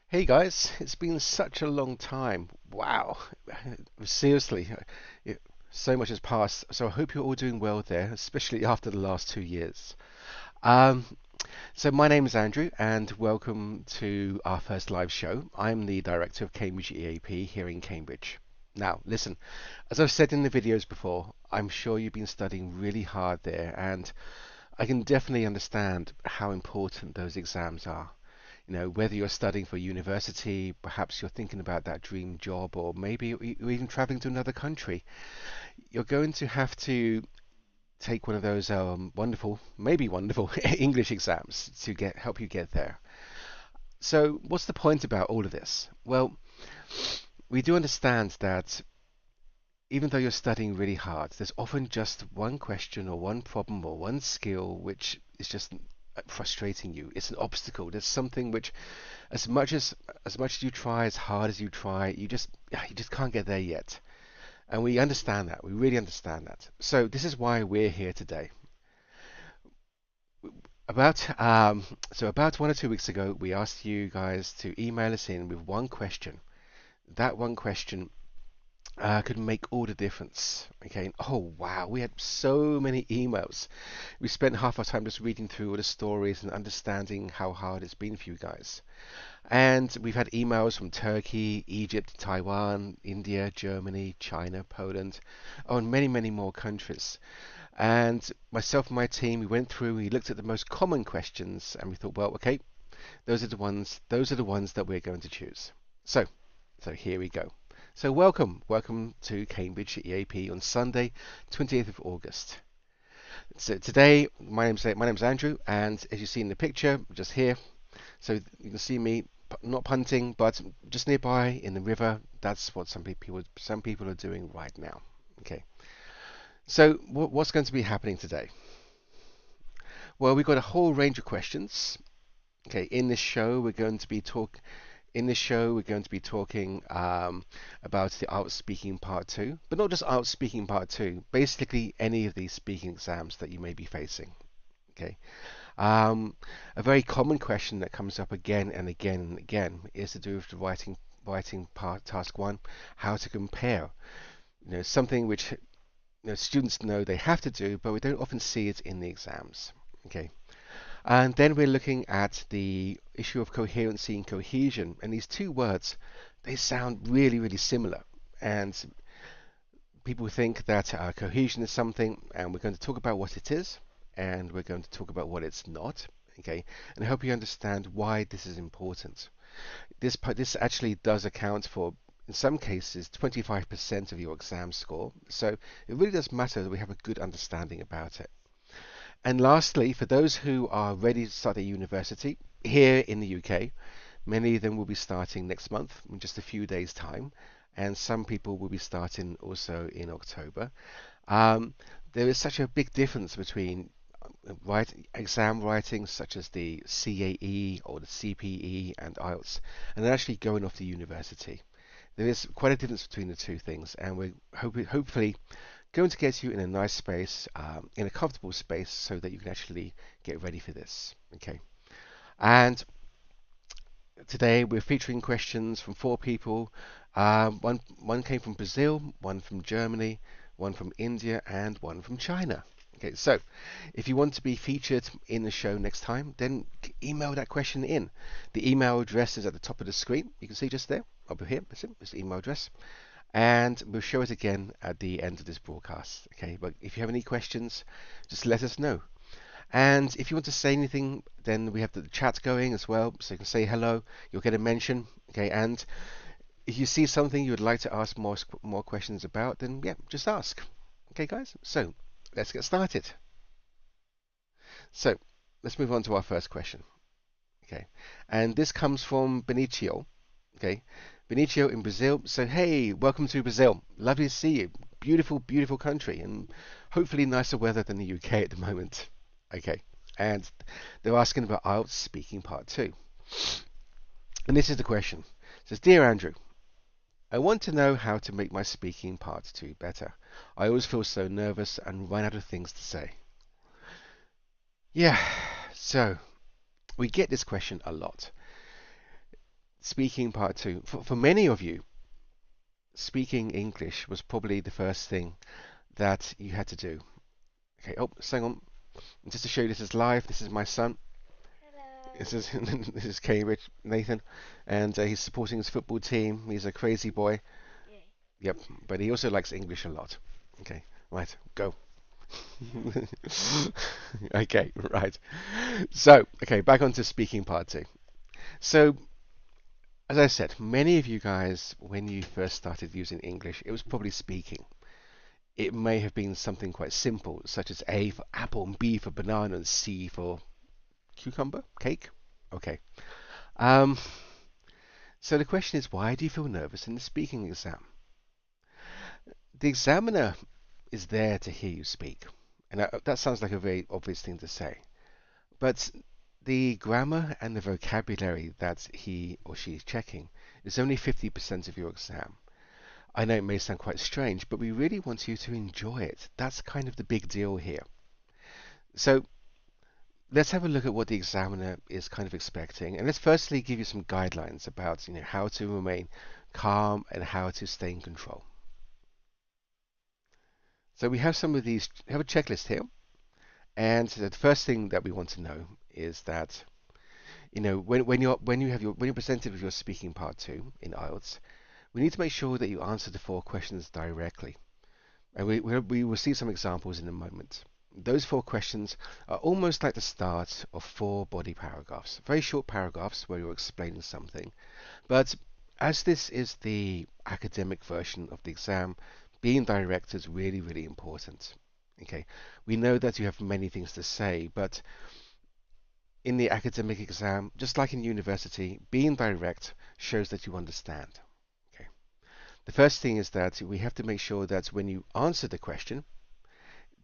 Hey guys, it's been such a long time. Wow. Seriously, it, so much has passed. So I hope you're all doing well there, especially after the last 2 years. Um, so my name is Andrew, and welcome to our first live show. I'm the director of Cambridge EAP here in Cambridge. Now, listen, as I've said in the videos before, I'm sure you've been studying really hard there, and I can definitely understand how important those exams are. Whether you're studying for university, perhaps you're thinking about that dream job, or maybe you're even traveling to another country, you're going to have to take one of those wonderful, maybe wonderful English exams to get help you get there. So, what's the point about all of this? Well, we do understand that even though you're studying really hard, there's often just one question or one problem or one skill which is just frustrating you. It's an obstacle. There's something which, as much as you try, as hard as you try, you just can't get there yet. And we understand that. We really understand that. So this is why we're here today. About about 1 or 2 weeks ago, we asked you guys to email us in with one question. That one question could make all the difference. Okay. Oh wow, we had so many emails. We spent half our time just reading through all the stories and understanding how hard it's been for you guys. And we've had emails from Turkey, Egypt, Taiwan, India, Germany, China, Poland, oh, and many, many more countries. And myself and my team, we went through, we looked at the most common questions, and we thought, well, okay, those are the ones that we're going to choose. So here we go. So welcome to Cambridge EAP on Sunday, 28th of August. So today, my name's Andrew, and as you see in the picture, just here, so you can see me not punting, but just nearby in the river. That's what some people are doing right now. Okay. So what's going to be happening today? Well, we've got a whole range of questions. Okay. In this show, we're going to be talking about the IELTS speaking part two, but not just IELTS speaking part two. Basically, any of these speaking exams that you may be facing. Okay. Um, a very common question that comes up again and again and again is to do with the writing part, task one, how to compare. Something which students know they have to do, but we don't often see it in the exams. Okay. And then we're looking at the issue of coherency and cohesion, and these two words, they sound really, really similar. And people think that cohesion is something, and we're going to talk about what it is, and we're going to talk about what it's not, okay, and help you understand why this is important. This actually does account for, in some cases, 25% of your exam score, so it really does matter that we have a good understanding about it. And lastly, for those who are ready to start at university here in the UK, many of them will be starting next month in just a few days' time, and some people will be starting also in October. Um, there is such a big difference between exam writing such as the CAE or the CPE and IELTS, and then actually going off to university. There is quite a difference between the two things, and we're hopefully going to get you in a nice space, in a comfortable space, so that you can actually get ready for this. Okay. And today we're featuring questions from four people. One came from Brazil, one from Germany, one from India, and one from China. Okay, so if you want to be featured in the show next time, then email that question in. The email address is at the top of the screen. You can see just there, over here. That's it. It's the email address. And we'll show it again at the end of this broadcast. Okay, but if you have any questions, just let us know. And if you want to say anything, then we have the chat going as well, so you can say hello. You'll get a mention. Okay, and if you see something you would like to ask more questions about, then yeah, just ask. Okay, guys. So let's get started. So let's move on to our first question. Okay, and this comes from Benicio. Okay, Benicio in Brazil. So hey, welcome to Brazil. Lovely to see you. Beautiful, beautiful country, and hopefully nicer weather than the UK at the moment. Okay, and they're asking about IELTS speaking part two. And this is the question. It says, Dear Andrew, I want to know how to make my speaking part two better. I always feel so nervous and run out of things to say. Yeah, so we get this question a lot. speaking part two. For many of you, speaking English was probably the first thing that you had to do. Okay, oh, hang on. Just to show you this is live, this is my son. This is this is Cambridge, Nathan, and he's supporting his football team. He's a crazy boy. Yep, but he also likes English a lot. Okay, right, go. Okay, right. So, okay, back onto speaking part two. So, as I said, many of you guys, when you first started using English, it was probably speaking. It may have been something quite simple, such as A for apple, and B for banana, and C for cucumber, cake. Okay. Um, so the question is, why do you feel nervous in the speaking exam? The examiner is there to hear you speak. And that sounds like a very obvious thing to say. But the grammar and the vocabulary that he or she is checking is only 50% of your exam. I know it may sound quite strange, but we really want you to enjoy it. That's kind of the big deal here. So let's have a look at what the examiner is kind of expecting. And let's firstly give you some guidelines about how to remain calm and how to stay in control. So we have some of these, we have a checklist here. And the first thing that we want to know is that when you're presented with your speaking part two in IELTS, we need to make sure that you answer the four questions directly. And we will see some examples in a moment. Those four questions are almost like the start of four body paragraphs, very short paragraphs where you're explaining something. But as this is the academic version of the exam, being direct is really, really important. Okay, we know that you have many things to say, but in the academic exam, just like in university, being direct shows that you understand. Okay. The first thing is that we have to make sure that when you answer the question,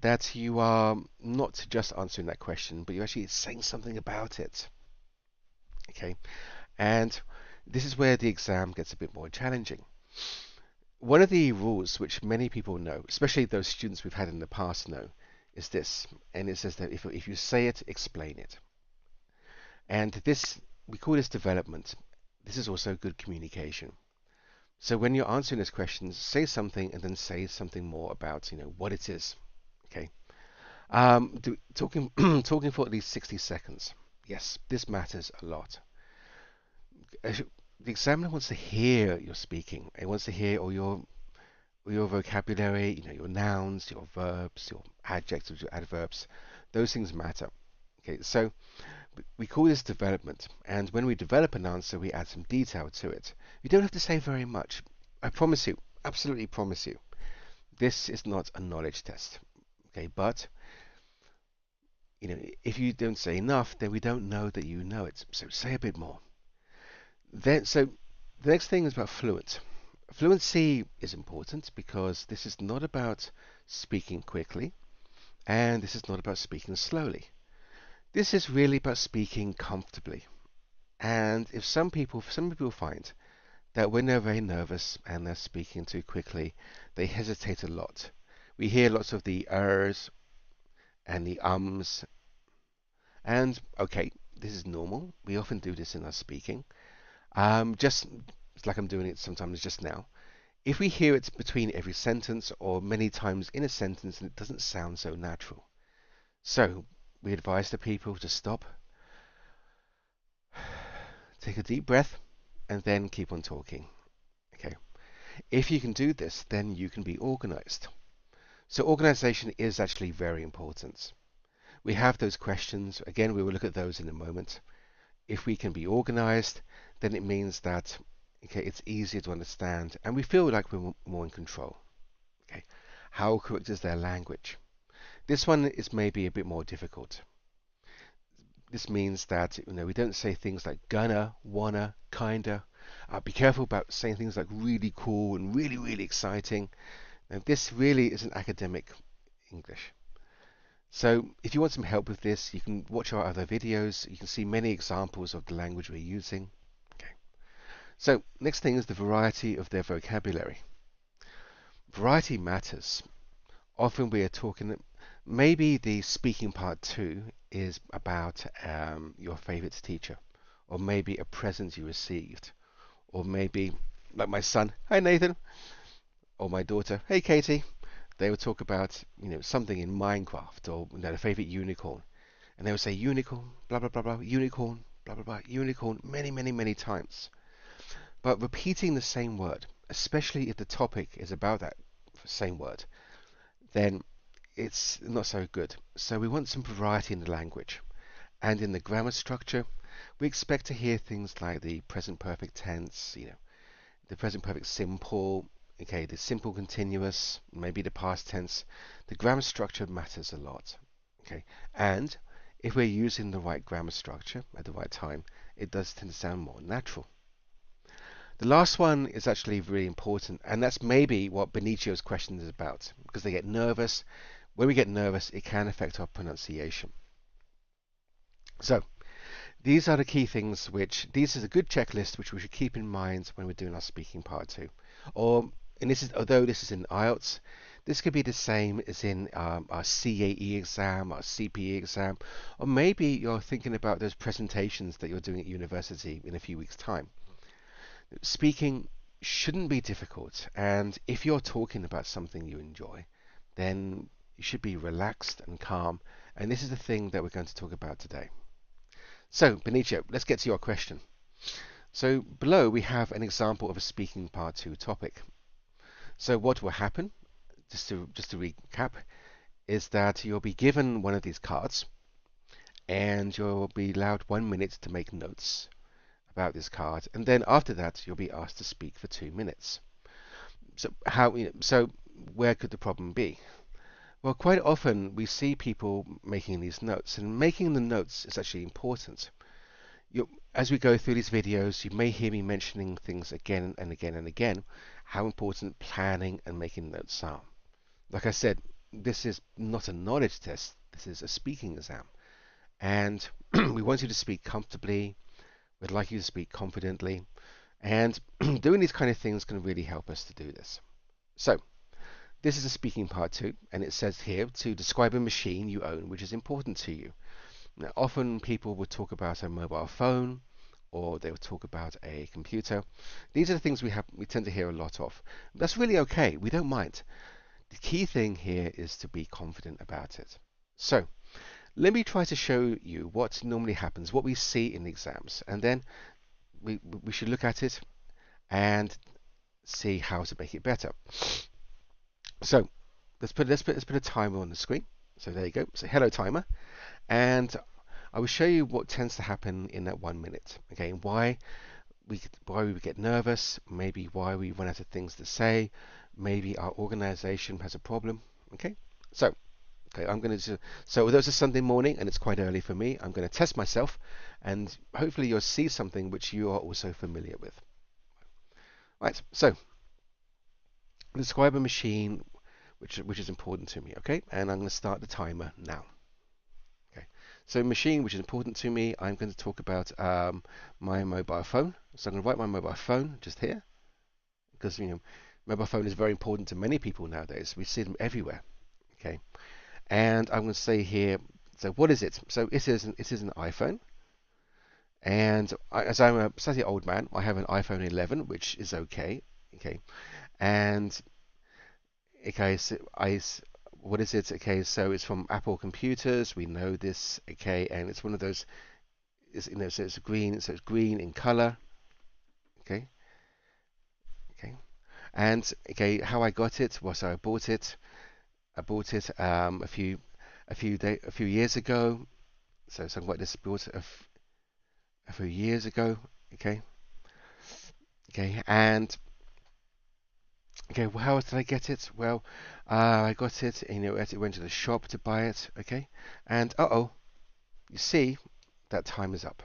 that you are not just answering that question, but you're actually saying something about it. Okay. And this is where the exam gets a bit more challenging. One of the rules which many people know, especially those students we've had in the past know, is this. And it says that if you say it, explain it. And this, we call this development. This is also good communication. So when you're answering these questions, say something and then say something more about, what it is. Okay. Talking talking for at least 60 seconds. Yes, this matters a lot. The examiner wants to hear your speaking. It wants to hear all your vocabulary, your nouns, your verbs, your adjectives, your adverbs. Those things matter. Okay, so we call this development, and when we develop an answer, we add some detail to it. You don't have to say very much. I promise you, absolutely promise you, this is not a knowledge test. Okay, but if you don't say enough, then we don't know that you know it. So say a bit more. So the next thing is about fluent. Fluency is important because this is not about speaking quickly, and this is not about speaking slowly. This is really about speaking comfortably. And if some people find that when they're very nervous and they're speaking too quickly, they hesitate a lot. We hear lots of the ers and the ums. And okay, this is normal. We often do this in our speaking. Just it's like I'm doing it sometimes just now. If we hear it between every sentence or many times in a sentence, and it doesn't sound so natural. So we advise the people to stop, take a deep breath, and then keep on talking. Okay. If you can do this, then you can be organized. So organization is actually very important. We have those questions. Again, we will look at those in a moment. If we can be organized, then it means that it's easier to understand and we feel like we're more in control. Okay. How correct is their language? This one is maybe a bit more difficult. This means that we don't say things like gonna, wanna, kinda. Be careful about saying things like really cool and really, really exciting. Now, this really isn't academic English. So if you want some help with this, you can watch our other videos. You can see many examples of the language we're using. Okay. So next thing is the variety of their vocabulary. Variety matters. Often we are talking, maybe the speaking part two is about your favorite teacher, or maybe a present you received, or maybe like my son, "Hi Nathan," or my daughter, "Hey Katie." They would talk about, something in Minecraft, or their favorite unicorn, and they would say unicorn, blah blah blah blah, unicorn, blah blah blah, unicorn, many many many times. But repeating the same word, especially if the topic is about that same word, then it's not so good. So we want some variety in the language. And in the grammar structure, we expect to hear things like the present perfect tense, the present perfect simple, okay, the simple continuous, maybe the past tense. The grammar structure matters a lot, okay? And if we're using the right grammar structure at the right time, it does tend to sound more natural. The last one is actually really important, and that's maybe what Benicio's question is about, because they get nervous. When we get nervous, it can affect our pronunciation. So, these are the key things this is a good checklist which we should keep in mind when we're doing our speaking part 2. Although this is in IELTS, this could be the same as in our CAE exam, our CPE exam, or maybe you're thinking about those presentations that you're doing at university in a few weeks' time. Speaking shouldn't be difficult, and if you're talking about something you enjoy, then you should be relaxed and calm, and this is the thing that we're going to talk about today. So, Benicio, let's get to your question. So, below we have an example of a speaking part 2 topic. So what will happen, just to recap, is that you'll be given one of these cards, and you'll be allowed 1 minute to make notes about this card, and then after that you'll be asked to speak for 2 minutes. So where could the problem be? Well, quite often we see people making these notes, and making the notes is actually important. As we go through these videos, you may hear me mentioning things again and again and again, how important planning and making notes are. Like I said, this is not a knowledge test, this is a speaking exam. And we want you to speak comfortably, we'd like you to speak confidently, and doing these kind of things can really help us to do this. So, this is a speaking part 2, and it says here to describe a machine you own which is important to you. Now, often people would talk about a mobile phone, or they would talk about a computer. These are the things we tend to hear a lot of. That's really okay, we don't mind. The key thing here is to be confident about it. So, let me try to show you what normally happens, what we see in the exams, and then we should look at it and see how to make it better. So, let's put a timer on the screen. So there you go. So hello timer, and I will show you what tends to happen in that 1 minute. Okay, why we get nervous, maybe why we run out of things to say, maybe our organization has a problem. Okay, so I'm going to although it's a Sunday morning and it's quite early for me, I'm going to test myself, and hopefully you'll see something which you are also familiar with. Right, so describe a machine which is important to me. Okay, and I'm going to start the timer now. Okay, so machine which is important to me, I'm going to talk about my mobile phone. So I'm going to write my mobile phone just here, because mobile phone is very important to many people nowadays. We see them everywhere. Okay, and I'm going to say here, so what is it? So it is an iPhone, and as I'm a slightly old man, I have an iPhone 11, which is okay. Okay, and okay, so what is it? Okay, so it's from Apple Computers. We know this. Okay, and it's one of those. So it's green. So it's green in color. Okay. Okay. And okay, how I got it was, so I bought it. A few years ago. So something like this, bought it a few years ago. Okay. Okay, and okay, well, how did I get it? Well, I got it, as it went to the shop to buy it. Okay, and you see that time is up.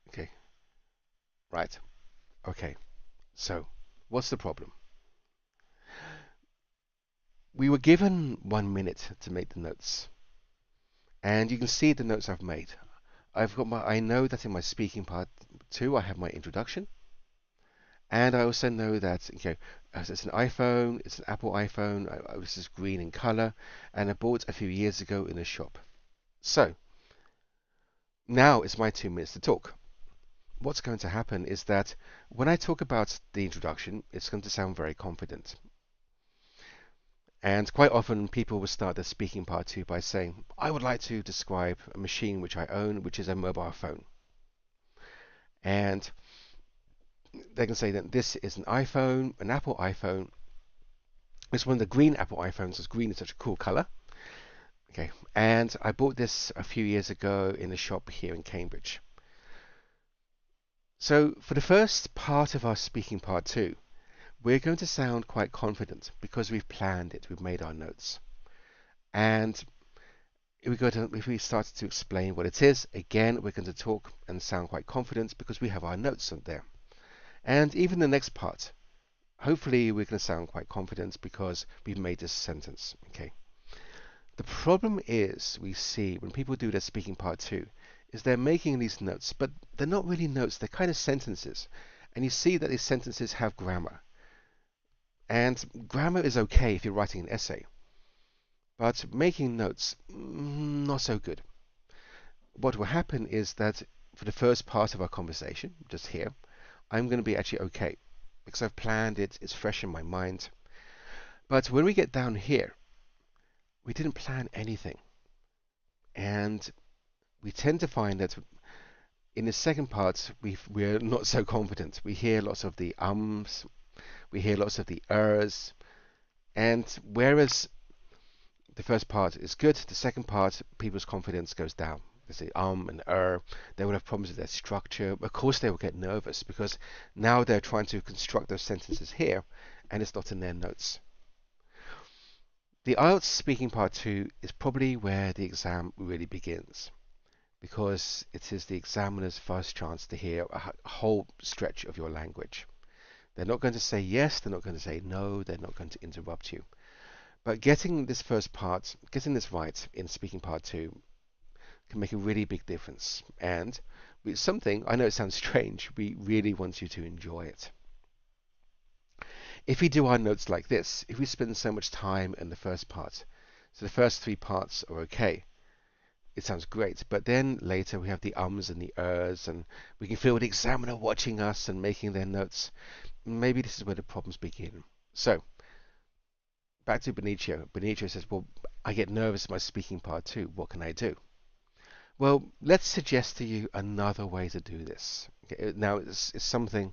Okay, right. Okay, so what's the problem? We were given 1 minute to make the notes, and you can see the notes I've made. I know that in my speaking part 2, I have my introduction, and I also know that as it's an iPhone, it's an Apple iPhone. This is green in color, and I bought a few years ago in a shop. So now it's my 2 minutes to talk. what's going to happen is that when I talk about the introduction, it's going to sound very confident. And quite often people will start their speaking part 2 by saying, I would like to describe a machine which I own, which is a mobile phone. And they can say that this is an iPhone, an Apple iPhone. It's one of the green Apple iPhones, because green is such a cool color. Okay, and I bought this a few years ago in a shop here in Cambridge. So for the first part of our speaking part 2, we're going to sound quite confident because we've planned it, we've made our notes. And if we start to explain what it is, again, we're going to talk and sound quite confident because we have our notes on there. And even the next part, hopefully we're going to sound quite confident because we've made this sentence. Okay. The problem is, we see when people do their speaking part 2, is they're making these notes, but they're not really notes, they're kind of sentences. And you see that these sentences have grammar. And grammar is okay if you're writing an essay. But making notes, not so good. What will happen is that for the first part of our conversation, just here, I'm going to be actually okay because I've planned it, it's fresh in my mind. But when we get down here, we didn't plan anything. And we tend to find that in the second part, we're not so confident. We hear lots of the ums, we hear lots of the ers, and whereas the first part is good, the second part, people's confidence goes down. They say and they will have problems with their structure. Of course, they will get nervous because now they're trying to construct those sentences here, and it's not in their notes. The IELTS speaking part 2 is probably where the exam really begins, because it is the examiner's first chance to hear a whole stretch of your language. They're not going to say yes, they're not going to say no, they're not going to interrupt you. But getting this first part, getting this right in speaking part 2 can make a really big difference. And it's something, I know it sounds strange, we really want you to enjoy it. If we do our notes like this, if we spend so much time in the first part, so the first 3 parts are okay, it sounds great, but then later we have the ums and the ers, and we can feel the examiner watching us and making their notes. Maybe this is where the problems begin. So, back to Benicio. Benicio says, well, I get nervous in my speaking part 2. What can I do? Well, let's suggest to you another way to do this. Okay, now, it's something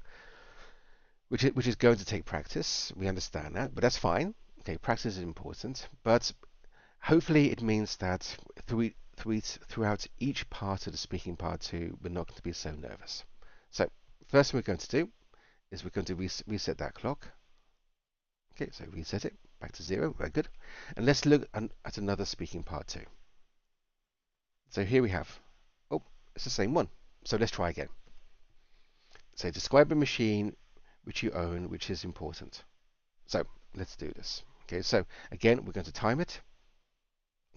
which is going to take practice. We understand that, but that's fine. Okay, practice is important, but hopefully it means that throughout each part of the speaking part 2, we're not going to be so nervous. So, first thing we're going to do is we're going to reset that clock. Okay, so reset it back to 0. Very good. And let's look at another speaking part 2. So here we have, oh, it's the same one. So let's try again. So describe a machine which you own, which is important. So let's do this. Okay, so again, we're going to time it.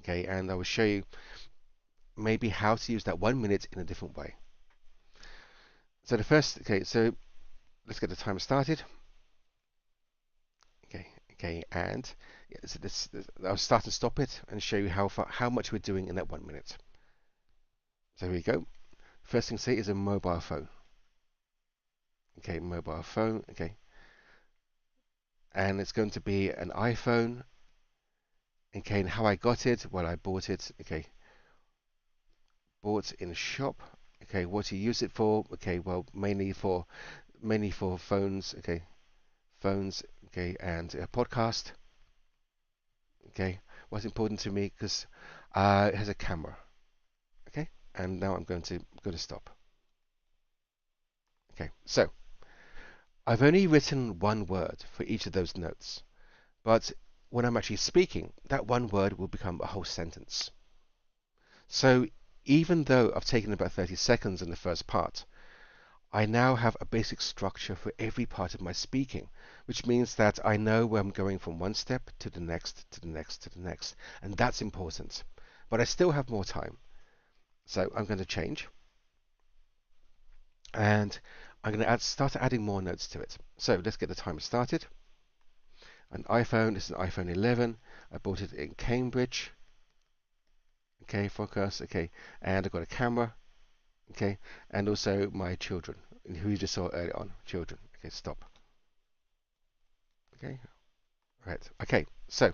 Okay, and I will show you maybe how to use that 1 minute in a different way. So okay, so let's get the timer started. Okay, and yeah, so I'll start and stop it and show you how much we're doing in that 1 minute. So here we go. First thing to say is a mobile phone. Okay, mobile phone. Okay, and it's going to be an iPhone. Okay, and how I got it? Well, I bought it. Okay, bought in a shop. Okay, what do you use it for? Okay, well, mainly for phones. Okay, phones. Okay, and a podcast. Okay, what's important to me because it has a camera. Okay, and now I'm going to stop. Okay, so I've only written one word for each of those notes, but when I'm actually speaking, that one word will become a whole sentence. So even though I've taken about 30 seconds in the first part, I now have a basic structure for every part of my speaking, which means that I know where I'm going from one step to the next, to the next, to the next, and that's important. But I still have more time. So I'm going to change, and I'm going to start adding more notes to it. So let's get the timer started. An iPhone, this is an iPhone 11. I bought it in Cambridge. Okay, focus. Okay, and I've got a camera. Okay, and also my children. who you just saw earlier on, children. Okay, stop. Okay, right. Okay, so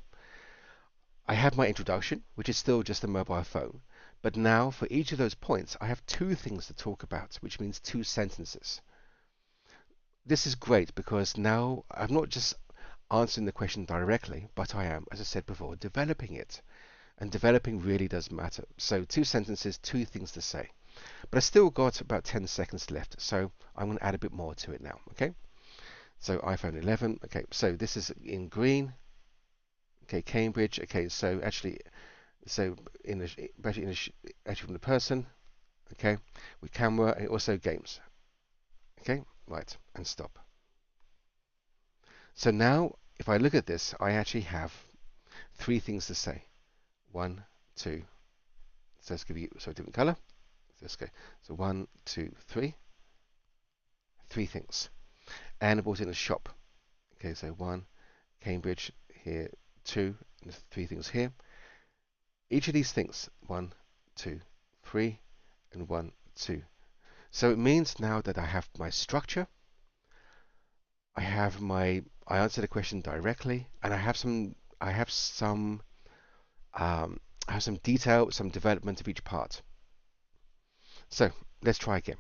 I have my introduction, which is still just a mobile phone. But now for each of those points, I have two things to talk about, which means two sentences. This is great because now I'm not just answering the question directly, but I am, as I said before, developing it. And developing really does matter. So two sentences, two things to say. But I still got about 10 seconds left, so I'm going to add a bit more to it now, okay? So iPhone 11, okay, so this is in green, okay, Cambridge, okay, so actually, so actually from the person, okay, with camera and also games, okay, right, and stop. So now, if I look at this, I actually have three things to say. One, two, so let's give you a different color. Let's go. So one, two, three things. And I bought in a shop. Okay, so one, Cambridge here, two, and three things here. Each of these things, one, two, three, and one, two. So it means now that I have my structure, I answer the question directly, and I have some detail, some development of each part. So let's try again.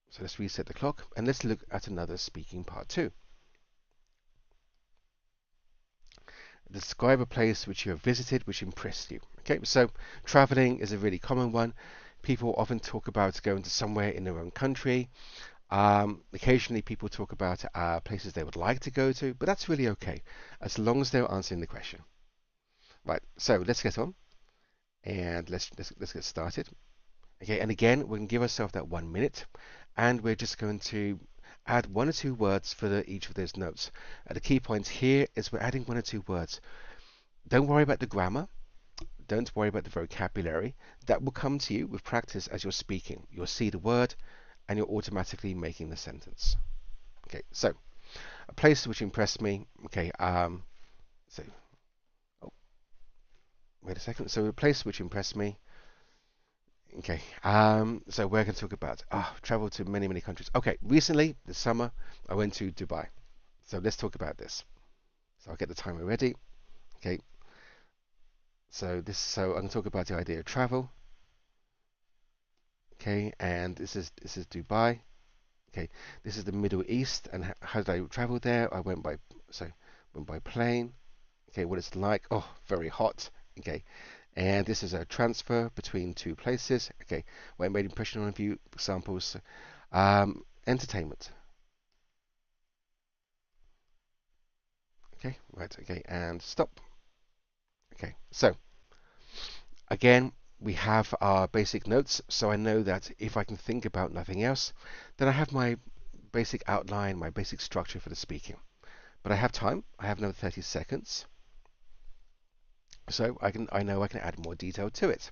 So let's reset the clock and let's look at another speaking part 2. Describe a place which you have visited which impressed you. Okay, so traveling is a really common one. People often talk about going to somewhere in their own country. Occasionally people talk about places they would like to go to, but that's really okay as long as they're answering the question. Right, so let's get on and let's get started. Okay, and again, we're going to give ourselves that 1 minute, and we're just going to add 1 or 2 words for each of those notes. The key point here is we're adding 1 or 2 words. Don't worry about the grammar. Don't worry about the vocabulary. That will come to you with practice as you're speaking. You'll see the word, and you're automatically making the sentence. Okay, so a place which impressed me. Okay, wait a second. So a place which impressed me. Okay, so we're going to talk about travel to many countries. Okay, recently this summer I went to Dubai. So let's talk about this. So I'll get the timer ready. Okay, so I'm going to talk about the idea of travel. Okay, and this is Dubai. Okay, this is the Middle East, and how did I travel there? I went by plane. Okay, what it's like? Oh, very hot. Okay, and this is a transfer between 2 places. Okay, what made impression on you? Examples. Entertainment. Okay, right. Okay, and stop. Okay, so again, we have our basic notes, so I know that if I can think about nothing else, then I have my basic outline, my basic structure for the speaking. But I have time. I have another 30 seconds. So I know I can add more detail to it.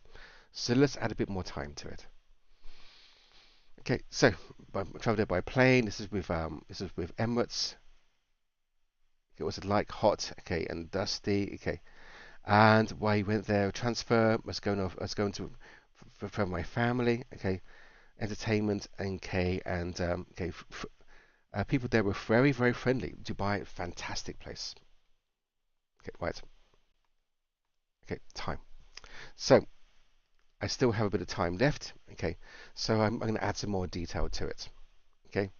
So let's add a bit more time to it. Okay, so I traveled there by plane. This is with Emirates. It was like hot, okay, and dusty, okay. And why I went there, transfer. I was going to from my family, okay. Entertainment, okay, and okay. People there were very friendly. Dubai, fantastic place. Okay, right. Okay, time. So I still have a bit of time left. Okay, so I'm going to add some more detail to it. Okay.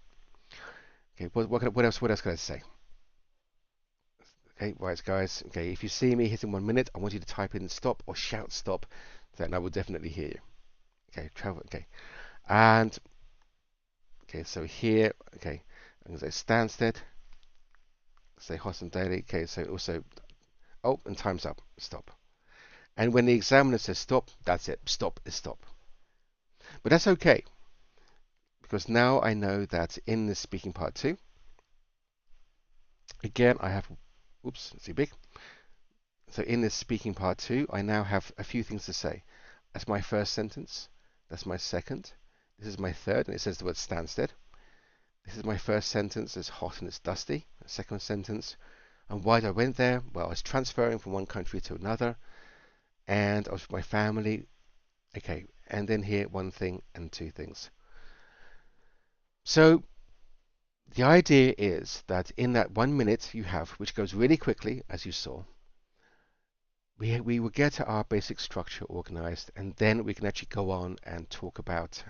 Okay. What else can I say? Okay, right, guys. Okay, if you see me hitting 1 minute, I want you to type in stop or shout stop. Then I will definitely hear you. Okay, travel. Okay, and okay, so here. Okay, I'm going to say Stansted. Say Hossam Daily. Okay, so also. Oh, and time's up. Stop. And when the examiner says stop, that's it. Stop is stop. But that's okay, because now I know that in this speaking part 2, again, I have, oops, let's see big. So in this speaking part 2, I now have a few things to say. That's my first sentence. That's my second. This is my third, and it says the word Stansted. This is my first sentence. It's hot and it's dusty. The second sentence. And why I went there? Well, I was transferring from one country to another, and I was with my family. Okay, and then here, 1 thing and 2 things. So the idea is that in that 1 minute you have, which goes really quickly, as you saw, we will get our basic structure organized, and then we can actually go on and talk about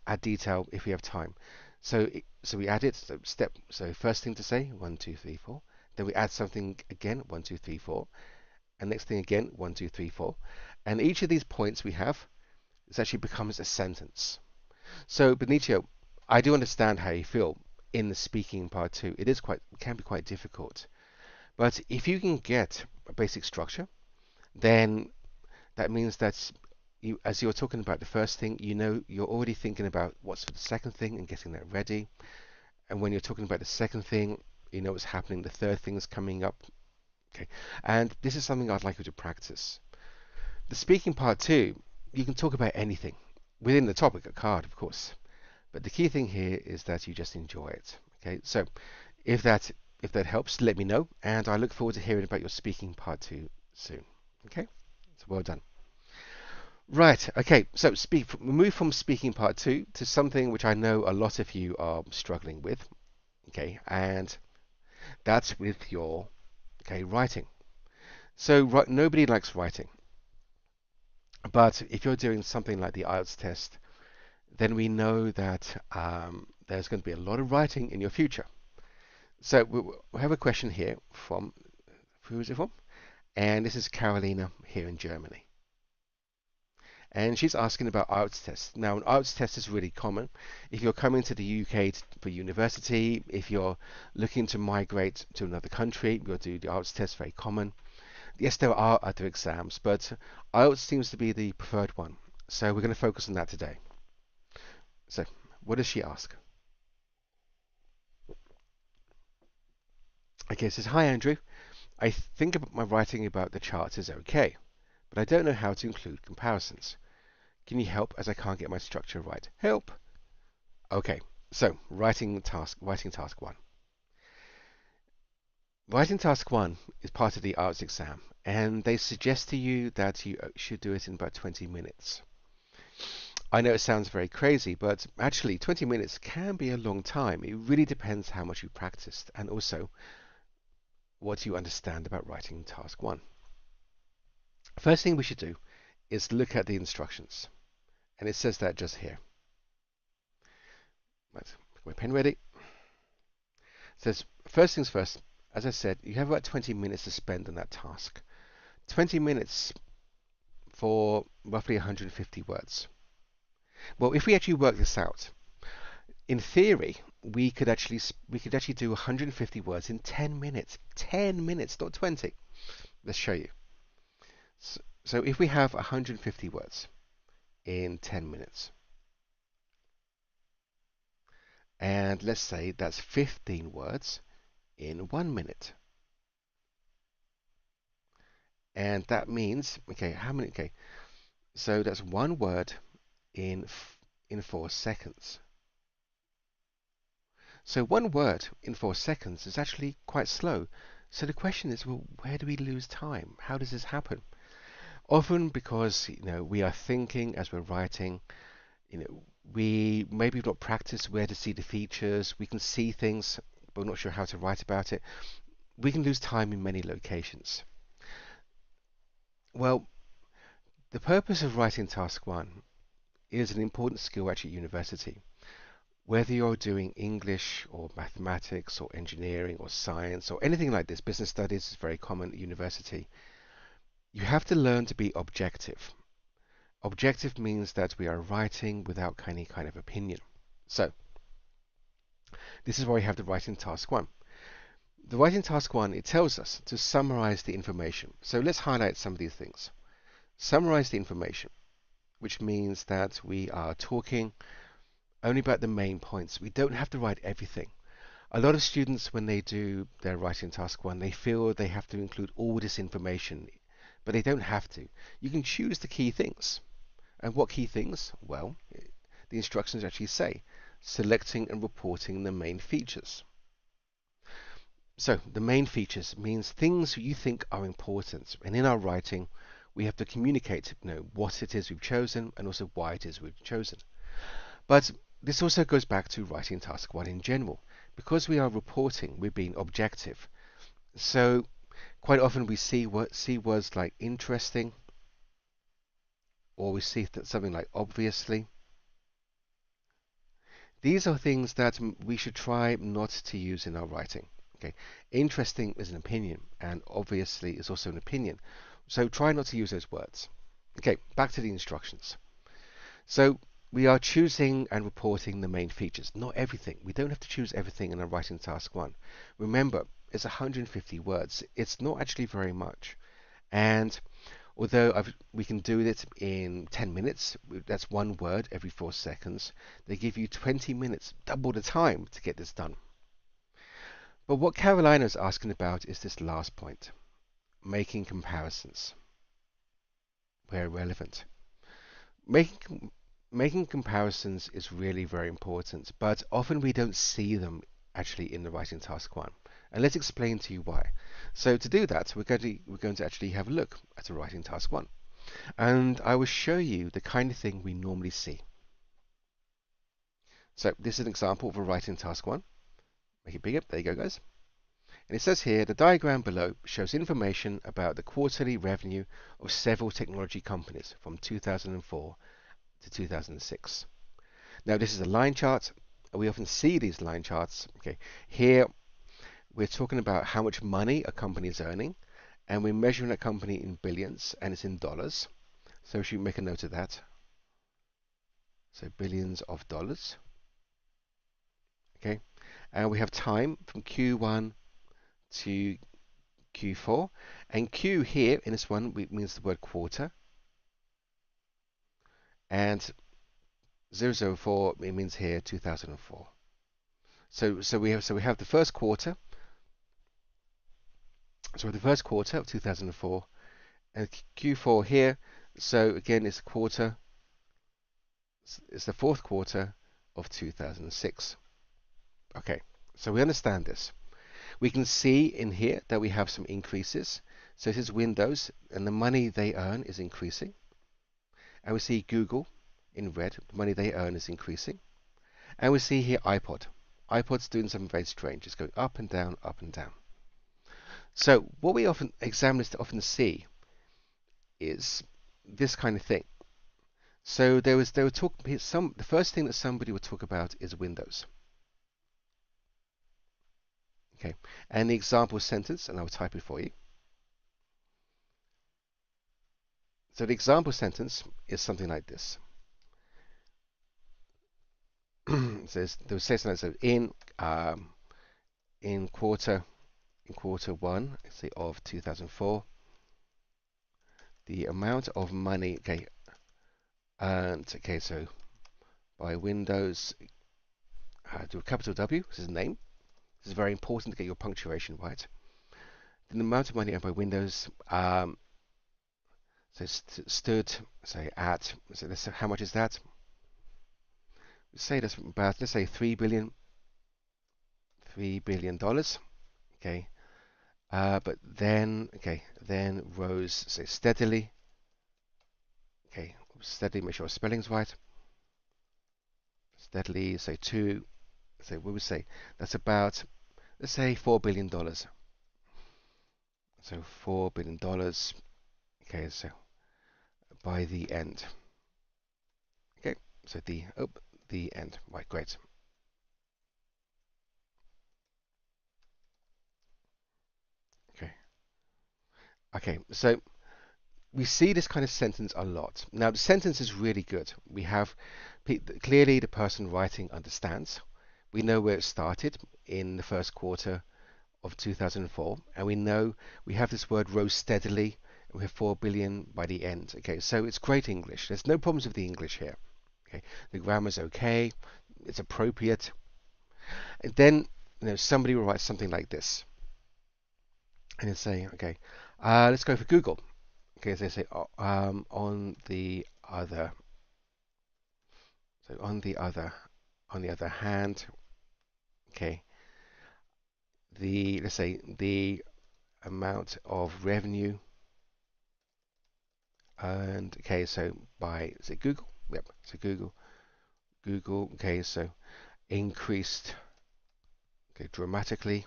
add detail if we have time. So we add it. So first thing to say 1, 2, 3, 4. Then we add something again 1, 2, 3, 4, and next thing again 1, 2, 3, 4. And each of these points we have is actually becomes a sentence. So Benicio, I do understand how you feel in the speaking part too. It can be quite difficult. But if you can get a basic structure, then that means that you, as you're talking about the first thing, you know you're already thinking about what's for the second thing and getting that ready. And when you're talking about the second thing, you know what's happening. The third thing is coming up. Okay, and this is something I'd like you to practice. The speaking part too, you can talk about anything within the topic, a card, of course. But the key thing here is that you just enjoy it. Okay, so if that helps, let me know, and I look forward to hearing about your speaking part 2 soon. Okay, so well done. Right, okay, so we move from speaking part 2 to something which I know a lot of you are struggling with. Okay, and that's with your writing. So nobody likes writing, but if you're doing something like the IELTS test, then we know that there's going to be a lot of writing in your future. So we have a question here from, who is it from? And this is Karolina here in Germany. And she's asking about IELTS tests. Now, an IELTS test is really common. If you're coming to the UK for university, if you're looking to migrate to another country, you'll do the IELTS test, very common. Yes, there are other exams, but IELTS seems to be the preferred one. So we're going to focus on that today. So, what does she ask? Okay, it says, hi Andrew. I think about my writing about the charts is okay, but I don't know how to include comparisons. Can you help as I can't get my structure right? Help! Okay, so writing task 1. Writing task 1 is part of the IELTS exam, and they suggest to you that you should do it in about 20 minutes. I know it sounds very crazy, but actually 20 minutes can be a long time. It really depends how much you practiced and also what you understand about writing task 1. First thing we should do is look at the instructions. And it says that just here. Let's get my pen ready. It says, first things first, as I said, you have about 20 minutes to spend on that task. 20 minutes for roughly 150 words. Well, if we actually work this out, in theory, we could actually do 150 words in 10 minutes. 10 minutes, not 20. Let's show you. So if we have 150 words in 10 minutes, and let's say that's 15 words in 1 minute. And that means, okay, how many? Okay, so that's 1 word in 4 seconds. So 1 word in 4 seconds is actually quite slow. So the question is, well, where do we lose time? How does this happen? Often because we are thinking as we're writing. We maybe not practice where to see the features. We can see things, but we're not sure how to write about it. We can lose time in many locations. Well, the purpose of writing task 1 is an important skill actually at university. Whether you're doing English or mathematics or engineering or science or anything like this, business studies is very common at university. You have to learn to be objective. Objective means that we are writing without any kind of opinion. So, this is why we have the writing task 1. The writing task 1, it tells us to summarize the information. So let's highlight some of these things. Summarize the information, which means that we are talking only about the main points. We don't have to write everything. A lot of students, when they do their writing task 1, they feel they have to include all this information, but they don't have to. You can choose the key things. And what key things? Well, the instructions actually say, selecting and reporting the main features. So the main features means things you think are important. And in our writing, we have to communicate what it is we've chosen and also why it is we've chosen. But this also goes back to writing task 1 in general. Because we are reporting, we're being objective. So quite often we see words like interesting, or we see something like obviously. These are things that we should try not to use in our writing. Okay, interesting is an opinion, and obviously is also an opinion. So try not to use those words. Okay, back to the instructions. So we are choosing and reporting the main features, not everything. We don't have to choose everything in our writing task 1. Remember, it's 150 words. It's not actually very much. And although we can do it in 10 minutes, that's one word every 4 seconds, they give you 20 minutes, double the time to get this done. But what Karolina is asking about is this last point, making comparisons where relevant. Making comparisons is really very important, but often we don't see them actually in the writing task 1. And let's explain to you why. So to do that, we're going to actually have a look at a writing task 1. And I will show you the kind of thing we normally see. So this is an example of a writing task 1. Make it bigger. There you go, guys. And it says here, the diagram below shows information about the quarterly revenue of several technology companies from 2004 to 2006. Now this is a line chart. We often see these line charts. Okay, here we're talking about how much money a company is earning, and we're measuring a company in billions, and it's in dollars. So we should make a note of that. So billions of dollars. Okay, and we have time from Q1 to Q4, and Q here in this one means the word quarter, and 004 it means here 2004. So we have the first quarter. So the first quarter of 2004, and Q4 here. So again, it's a quarter. It's the fourth quarter of 2006. Okay, so we understand this. We can see in here that we have some increases. So this is Windows, and the money they earn is increasing. And we see Google in red, the money they earn is increasing. And we see here iPod. iPod's doing something very strange. It's going up and down, up and down. So what examiners often see is this kind of thing. So they were talking. The first thing that somebody would talk about is Windows. Okay, and the example sentence, and I will type it for you. So the example sentence is something like this. It says they would say something like in quarter 1, say of 2004, the amount of money earned. Okay, so by Windows, do a capital W. This is the name. This is very important to get your punctuation right. The amount of money earned by Windows, so stood, say at, so how much is that? Say that's about, let's say $3 billion. Okay, but then rose, say steadily. Okay, steadily. Make sure spelling's right. Steadily, say we would say that's about, let's say $4 billion. So $4 billion. Okay, so by the end. Okay, so the end. Right, great. Okay, so we see this kind of sentence a lot. Now the sentence is really good. We have clearly the person writing understands. We know where it started in the first quarter of 2004, and we know we have this word rose steadily, and we have 4 billion by the end. Okay, so it's great English. There's no problems with the English here. Okay, the grammar's okay, it's appropriate. And then somebody will write something like this, and it's saying, okay, let's go for Google. Okay, so they say on the other hand, okay, let's say the amount of revenue earned. Okay, so by Google. Yep, so Google Google. Okay, so increased, okay, dramatically.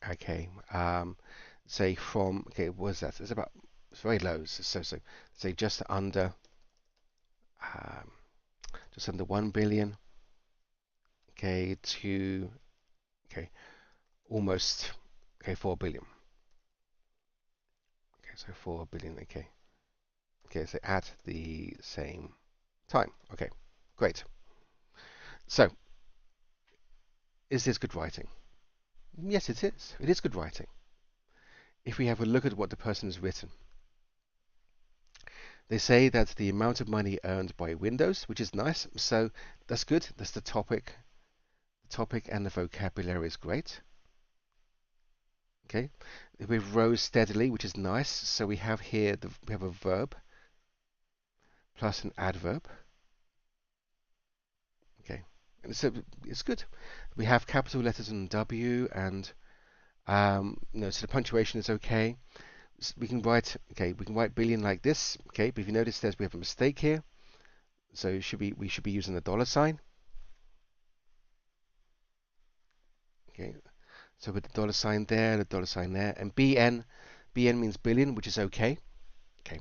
Okay, say from, okay, what is that? It's about, it's very low. So say um, just under 1 billion. Okay, to, okay, almost, okay, 4 billion. Okay, so 4 billion. Okay, okay, so at the same time. Okay, great. So, is this good writing? Yes, it is. It is good writing. If we have a look at what the person has written, they say that the amount of money earned by Windows, which is nice, so that's good. That's the topic. The topic and the vocabulary is great. Okay, we rose steadily, which is nice. So we have here we have a verb plus an adverb. Okay, and so it's good. We have capital letters on W, and so the punctuation is okay. We can write, okay, we can write billion like this. Okay, but if you notice, we have a mistake here. So we should be using the dollar sign. Okay, so with the dollar sign there, the dollar sign there, and BN means billion, which is okay. Okay,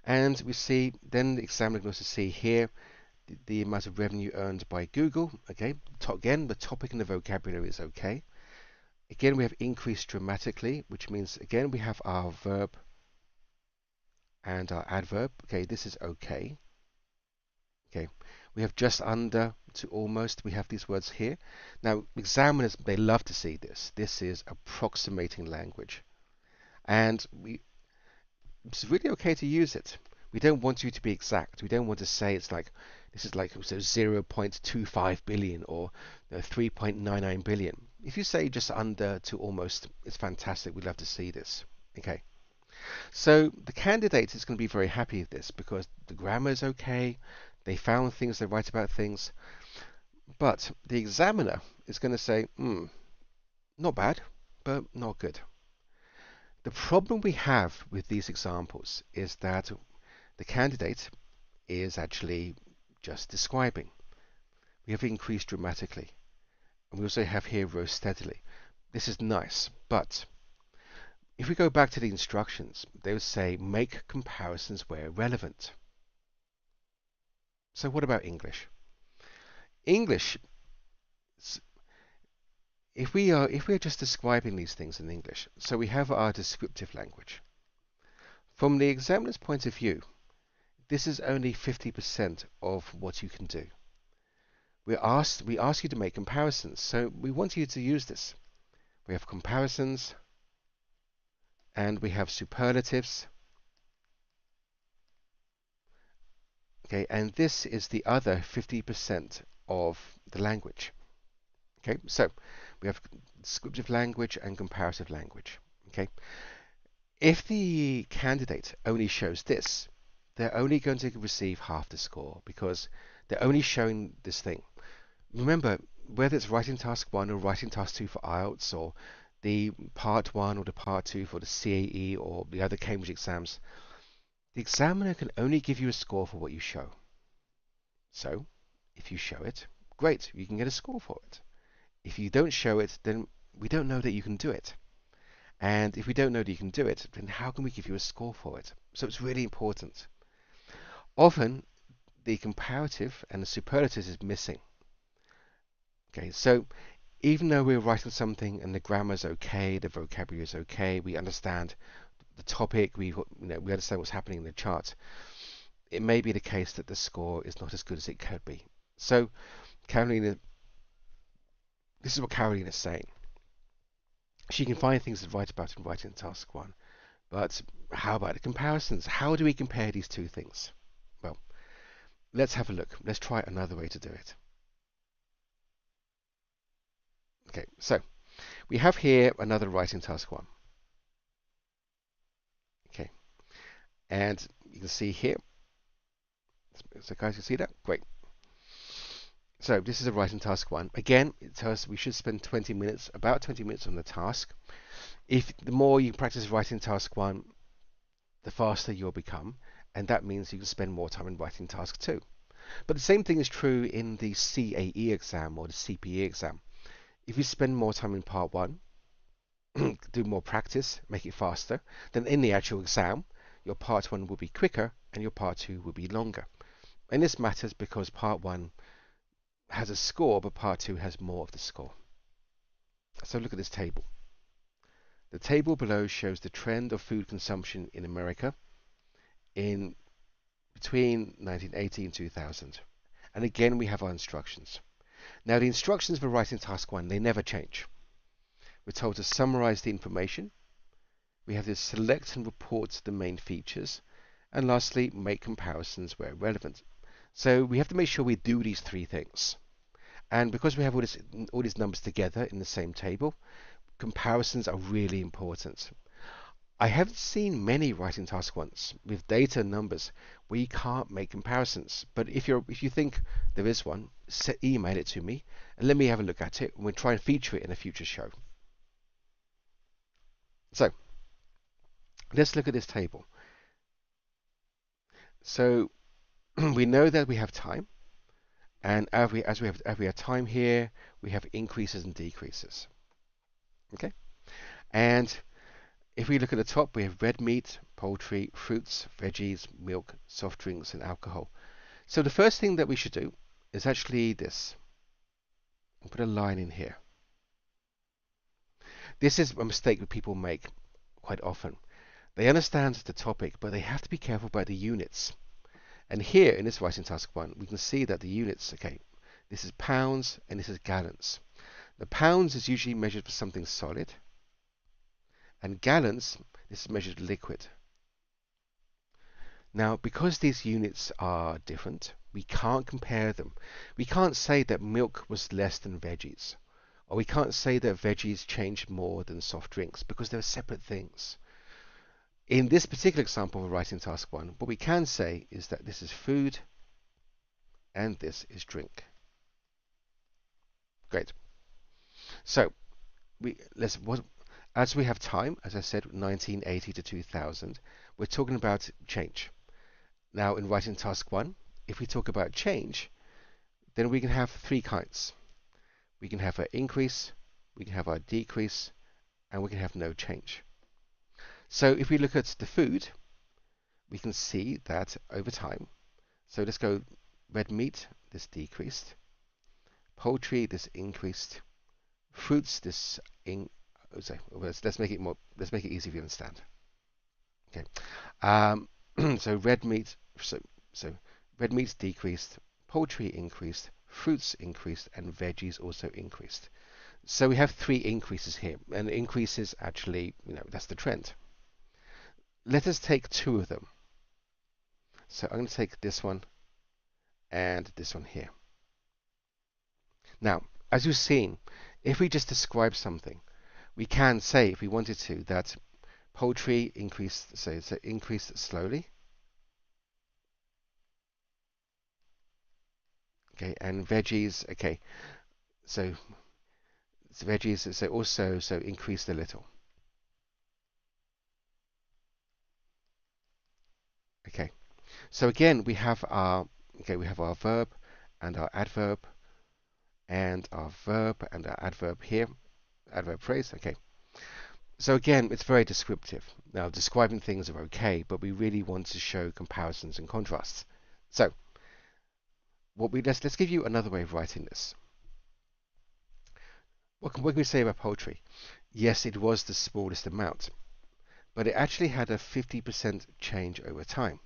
and we see then the examiner goes to see here the amount of revenue earned by Google. Okay, again the topic and the vocabulary is okay. Again we have increased dramatically, which means again we have our verb and our adverb. Okay, this is okay. Okay, we have just under to almost. We have these words here. Now, examiners, they love to see this. This is approximating language. And it's really okay to use it. We don't want you to be exact. We don't want to say it's like, this is like so 0.25 billion or 3.99 billion. If you say just under to almost, it's fantastic. We'd love to see this. Okay. So the candidate is going to be very happy with this because the grammar is okay. They found things, they write about things. But the examiner is going to say, not bad, but not good. The problem we have with these examples is that the candidate is actually just describing. We have increased dramatically. And we also have here rose steadily. This is nice, but if we go back to the instructions, they would say make comparisons where relevant. So what about English? English, if we're just describing these things in English, so we have our descriptive language. From the examiner's point of view, this is only 50% of what you can do. We ask you to make comparisons, so we want you to use this. We have comparisons, and we have superlatives. Okay, and this is the other 50% of the language. Okay, so we have descriptive language and comparative language. Okay, if the candidate only shows this, they're only going to receive half the score because they're only showing this thing. Remember, whether it's writing task 1 or writing task 2 for IELTS or the part 1 or the part 2 for the CAE or the other Cambridge exams, the examiner can only give you a score for what you show. So, if you show it, great, you can get a score for it. If you don't show it, then we don't know that you can do it. And if we don't know that you can do it, then how can we give you a score for it? So it's really important. Often, the comparative and the superlatives is missing. Okay, so even though we're writing something and the grammar's okay, the vocabulary is okay, we understand the topic, we understand what's happening in the chart, it may be the case that the score is not as good as it could be. So, Karolina, this is what Karolina is saying. She can find things to write about in writing task 1, but how about the comparisons? How do we compare these two things? Well, let's have a look. Let's try another way to do it. Okay, so we have here another writing task 1. Okay, and you can see here. So guys, you see that? Great. So this is a writing task 1. Again, it tells us we should spend 20 minutes, about 20 minutes on the task. If the more you practice writing task 1, the faster you'll become. and that means you can spend more time in writing task 2. But the same thing is true in the CAE exam or the CPE exam. If you spend more time in part 1, do more practice, make it faster, then in the actual exam, your part 1 will be quicker and your part 2 will be longer. And this matters because part 1 has a score, but part 2 has more of the score. So look at this table. The table below shows the trend of food consumption in America in between 1980 and 2000. And again, we have our instructions. Now, the instructions for writing task 1, they never change. We're told to summarize the information. We have to select and report the main features. And lastly, make comparisons where relevant. So we have to make sure we do these 3 things. And because we have all these numbers together in the same table, comparisons are really important. I haven't seen many writing task 1s with data and numbers where you can't make comparisons. But if you think there is one, email it to me and let me have a look at it, and we'll try and feature it in a future show. So let's look at this table. So we know that we have time, and as we have time here, we have increases and decreases. Okay, and if we look at the top, we have red meat, poultry, fruits, veggies, milk, soft drinks, and alcohol. So the first thing that we should do is actually this. I'll put a line in here. This is a mistake that people make quite often. They understand the topic, but they have to be careful about the units. And here in this writing task 1, we can see that the units, okay, this is pounds and this is gallons. The pounds is usually measured for something solid, and gallons, this is measured liquid. Now, because these units are different, we can't compare them. We can't say that milk was less than veggies, or we can't say that veggies changed more than soft drinks, because they're separate things. In this particular example of writing task 1, what we can say is that this is food and this is drink. Great. So as we have time, as I said, 1980 to 2000, we're talking about change. Now, in writing task 1, if we talk about change, then we can have 3 kinds. We can have an increase, we can have a decrease, and we can have no change. So if we look at the food, we can see that over time, so let's go red meat, this decreased, poultry, this increased, fruits, this let's make it easy for you to understand. Okay, so red meat, so red meat's decreased, poultry increased, fruits increased, and veggies also increased. So we have 3 increases here, and increases actually, that's the trend. Let us take 2 of them. So I'm going to take this one and this one here. Now, as you've seen, if we just describe something, we can say, if we wanted to, that poultry increased, so increased slowly. Okay, and veggies, okay, so veggies also increased a little. Okay, so again we have our verb and our adverb and our verb and our adverb here, adverb phrase. Okay, so again it's very descriptive. Now, describing things are okay, but we really want to show comparisons and contrasts. So let's give you another way of writing this. What can we say about poultry? Yes, it was the smallest amount, but it actually had a 50% change over time.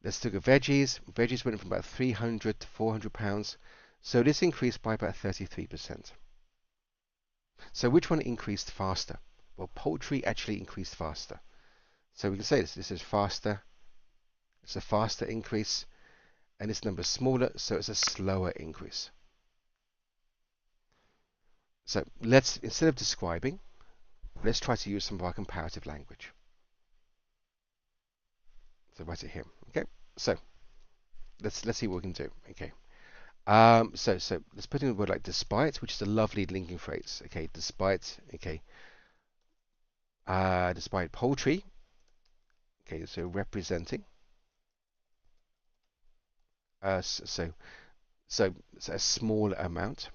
Let's look at veggies. Veggies went from about 300 to 400 pounds, so this increased by about 33%. So which one increased faster? Well, poultry actually increased faster. So we can say this is faster, it's a faster increase, and this number is smaller, so it's a slower increase. So instead of describing, let's try to use some of our comparative language. So write it here. Okay. So let's see what we can do. Okay. So let's put in a word like despite, which is a lovely linking phrase. Okay, despite. Okay. Despite poultry. Okay, so representing so it's a small amount,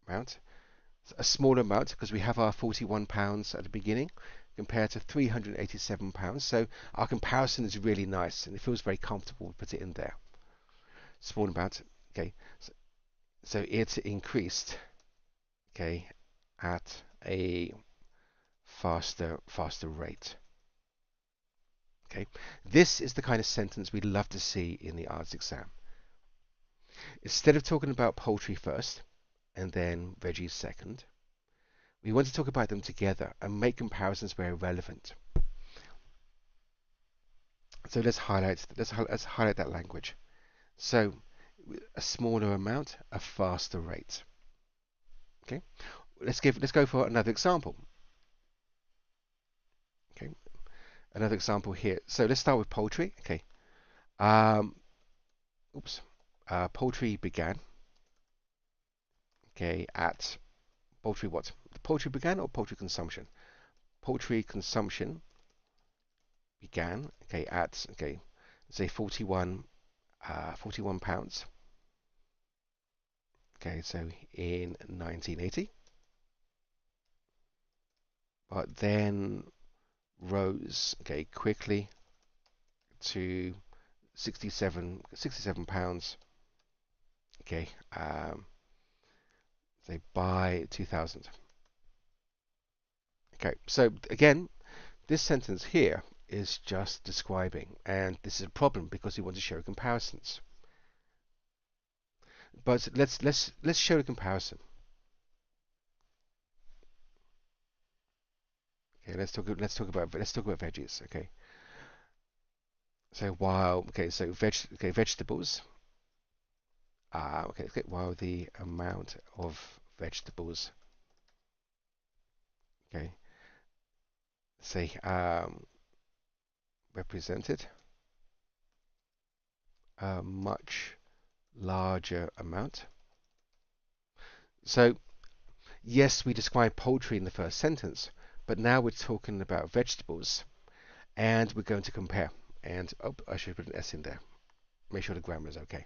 a small amount because we have our £41 at the beginning compared to £387. So our comparison is really nice and it feels very comfortable to put it in there. Small amount, okay. So it increased, okay, at a faster rate. Okay, this is the kind of sentence we'd love to see in the IELTS exam. Instead of talking about poultry first and then veggies second, we want to talk about them together and make comparisons where relevant. So let's highlight that language. So a smaller amount, a faster rate. Okay, let's go for another example. Okay, another example here. So let's start with poultry. Okay, oops, poultry began. Okay, at poultry what? The poultry began or poultry consumption? Poultry consumption began. Okay, at say 41 £41. Okay, so in 1980, but then rose quickly to 67 £67. Okay, say by 2000. Okay, so again, this sentence here is just describing, and this is a problem because we want to show comparisons. But let's show a comparison. Okay, let's talk about veggies. Okay, so vegetables. While the amount of vegetables, okay, say represented a much larger amount. So yes, we describe poultry in the first sentence, but now we're talking about vegetables, and we're going to compare. And oh, I should put an S in there. Make sure the grammar is okay.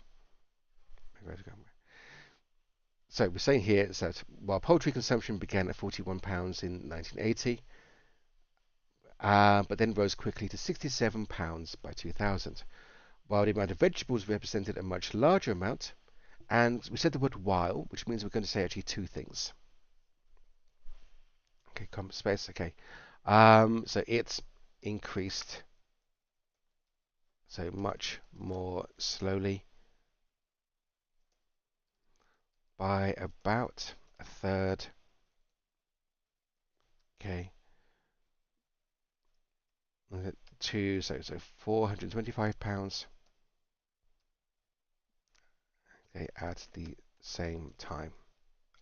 So we're saying here is that while poultry consumption began at £41 in 1980, but then rose quickly to £67 by 2000, while the amount of vegetables represented a much larger amount, and we said the word while, which means we're going to say actually two things. Okay, comma space. Okay, so it's increased so much more slowly by about a third. Okay, to so £425. Okay, at the same time.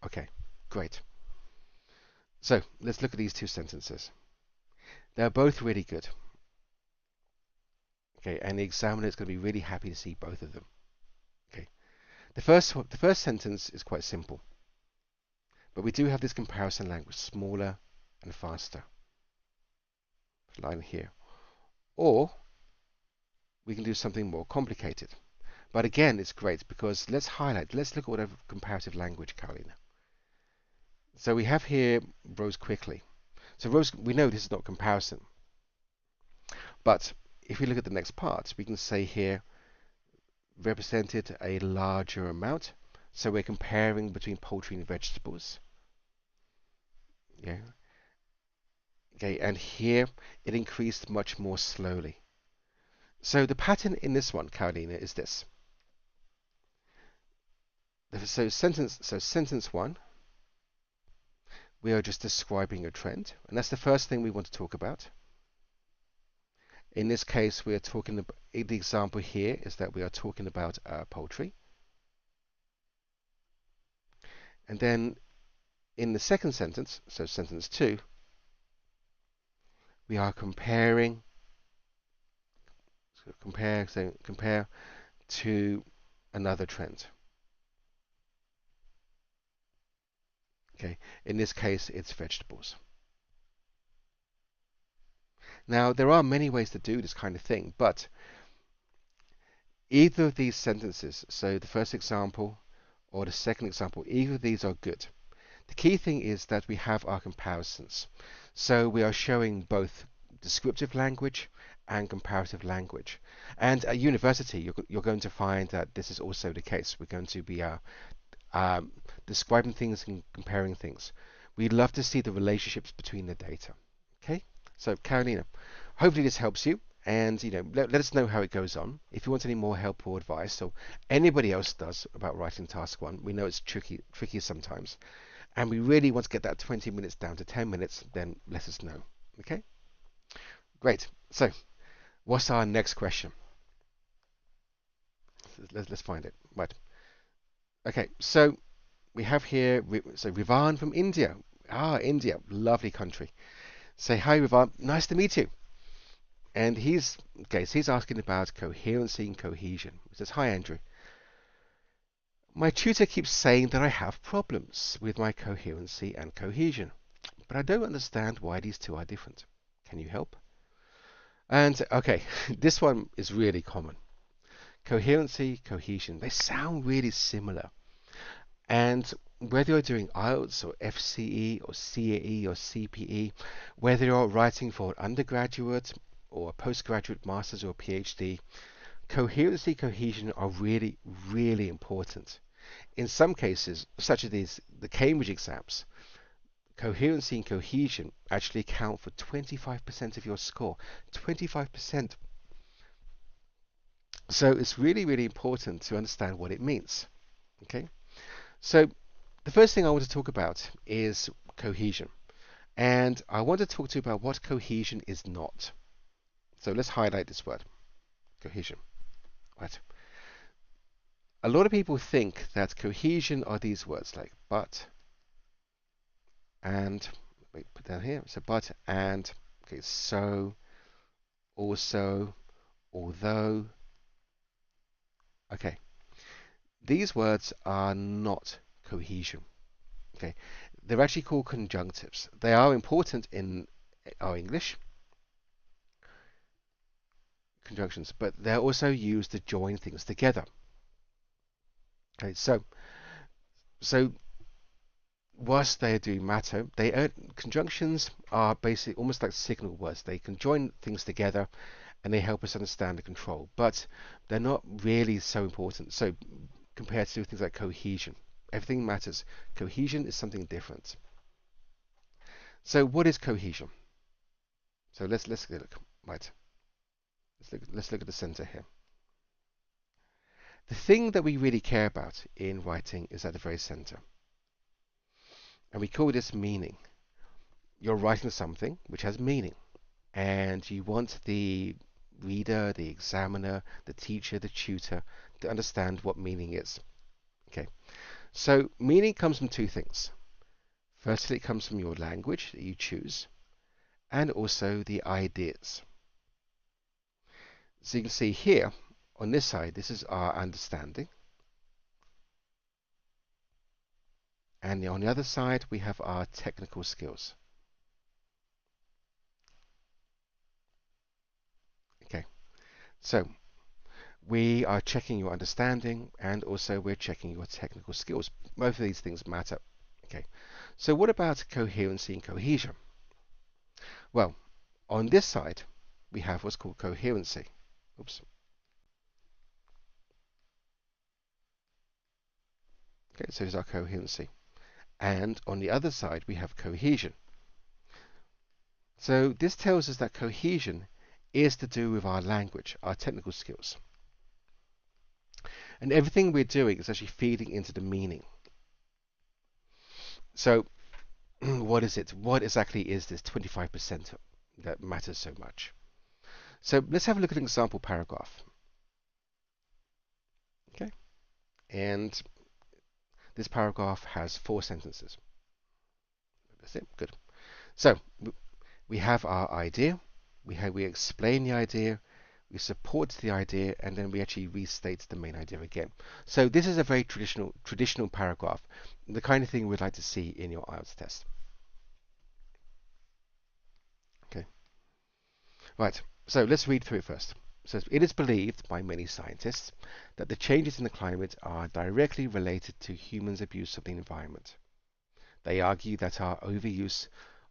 Okay, great. So let's look at these two sentences. They're both really good. Okay, and the examiner is going to be really happy to see both of them. Okay, the first sentence is quite simple, but we do have this comparison language, smaller and faster. Line here, or we can do something more complicated. But again, it's great because let's look at whatever comparative language, Karolina. So we have here rose quickly. So rose, we know this is not comparison. But if we look at the next part, we can say here represented a larger amount. So we're comparing between poultry and vegetables. Yeah. Okay, and here it increased much more slowly. So the pattern in this one, Karolina, is this. So sentence one, we are just describing a trend, and that's the first thing we want to talk about. In this case, we are talking about, the example here is that we are talking about poultry. And then in the second sentence, so sentence two, we are comparing, compare to another trend. Okay, in this case, it's vegetables. Now, there are many ways to do this kind of thing, but either of these sentences, so the first example or the second example, either of these are good. The key thing is that we have our comparisons. So we are showing both descriptive language and comparative language. And at university, you're going to find that this is also the case. We're going to be describing things and comparing things. We'd love to see the relationships between the data. Okay, so Karolina, hopefully this helps you, and let us know how it goes on. If you want any more help or advice, or anybody else does, about writing task 1, we know it's tricky sometimes, and we really want to get that 20 minutes down to 10 minutes, then let us know. Okay, great. So what's our next question? Let's find it. Right. Okay, so we have here, so Revaan from India. India, lovely country. Say hi, Revaan. Nice to meet you. And he's asking about coherency and cohesion. He says, hi, Andrew. My tutor keeps saying that I have problems with my coherency and cohesion, but I don't understand why these two are different. Can you help? And okay, this one is really common. Coherency, cohesion, they sound really similar. And whether you're doing IELTS or FCE or CAE or CPE, whether you're writing for an undergraduate or a postgraduate master's or PhD, coherency, cohesion are really, really important. In some cases, such as the Cambridge exams, coherency and cohesion actually account for 25% of your score. 25%. So it's really, really important to understand what it means. Okay? So the first thing I want to talk about is cohesion. And I want to talk to you about what cohesion is not. So let's highlight this word, cohesion. Right. A lot of people think that cohesion are these words like but, and, wait, put down here, so but, and, okay, so, also, although. Okay, these words are not cohesion. Okay, they're actually called conjunctives. They are important in our English conjunctions, but they're also used to join things together. Okay, so whilst they do matter, conjunctions are basically almost like signal words. They can join things together and they help us understand the control, but they're not really so important. So compared to things like cohesion, everything matters. Cohesion is something different. So what is cohesion? So let's get a look. Right. Let's look at the center here. The thing that we really care about in writing is at the very center. And we call this meaning. You're writing something which has meaning. And you want the reader, the examiner, the teacher, the tutor to understand what meaning is. Okay. So meaning comes from two things. Firstly, it comes from your language that you choose, and also the ideas. So you can see here, on this side, this is our understanding. And on the other side, we have our technical skills. Okay, so we are checking your understanding, and also we're checking your technical skills. Both of these things matter. Okay, so what about coherency and cohesion? Well, on this side, we have what's called coherency. Oops. Okay, so here's our coherency. And on the other side, we have cohesion. So this tells us that cohesion is to do with our language, our technical skills. And everything we're doing is actually feeding into the meaning. So what is it? What exactly is this 25% that matters so much? So let's have a look at an example paragraph. Okay, and this paragraph has 4 sentences. That's it. Good. So we have our idea. We explain the idea. We support the idea, and then we actually restate the main idea again. So this is a very traditional paragraph, the kind of thing we'd like to see in your IELTS test. Okay. Right, so let's read through it first. It says, it is believed by many scientists that the changes in the climate are directly related to humans' abuse of the environment. They argue that our overuse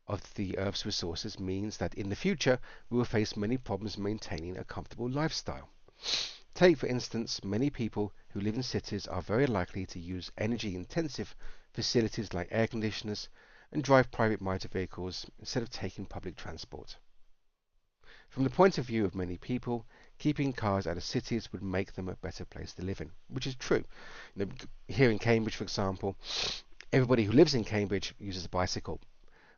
of the Earth's resources means that in the future we will face many problems maintaining a comfortable lifestyle. Take, for instance, many people who live in cities are very likely to use energy-intensive facilities like air conditioners and drive private motor vehicles instead of taking public transport. From the point of view of many people, keeping cars out of cities would make them a better place to live in, which is true. Here in Cambridge, for example, everybody who lives in Cambridge uses a bicycle.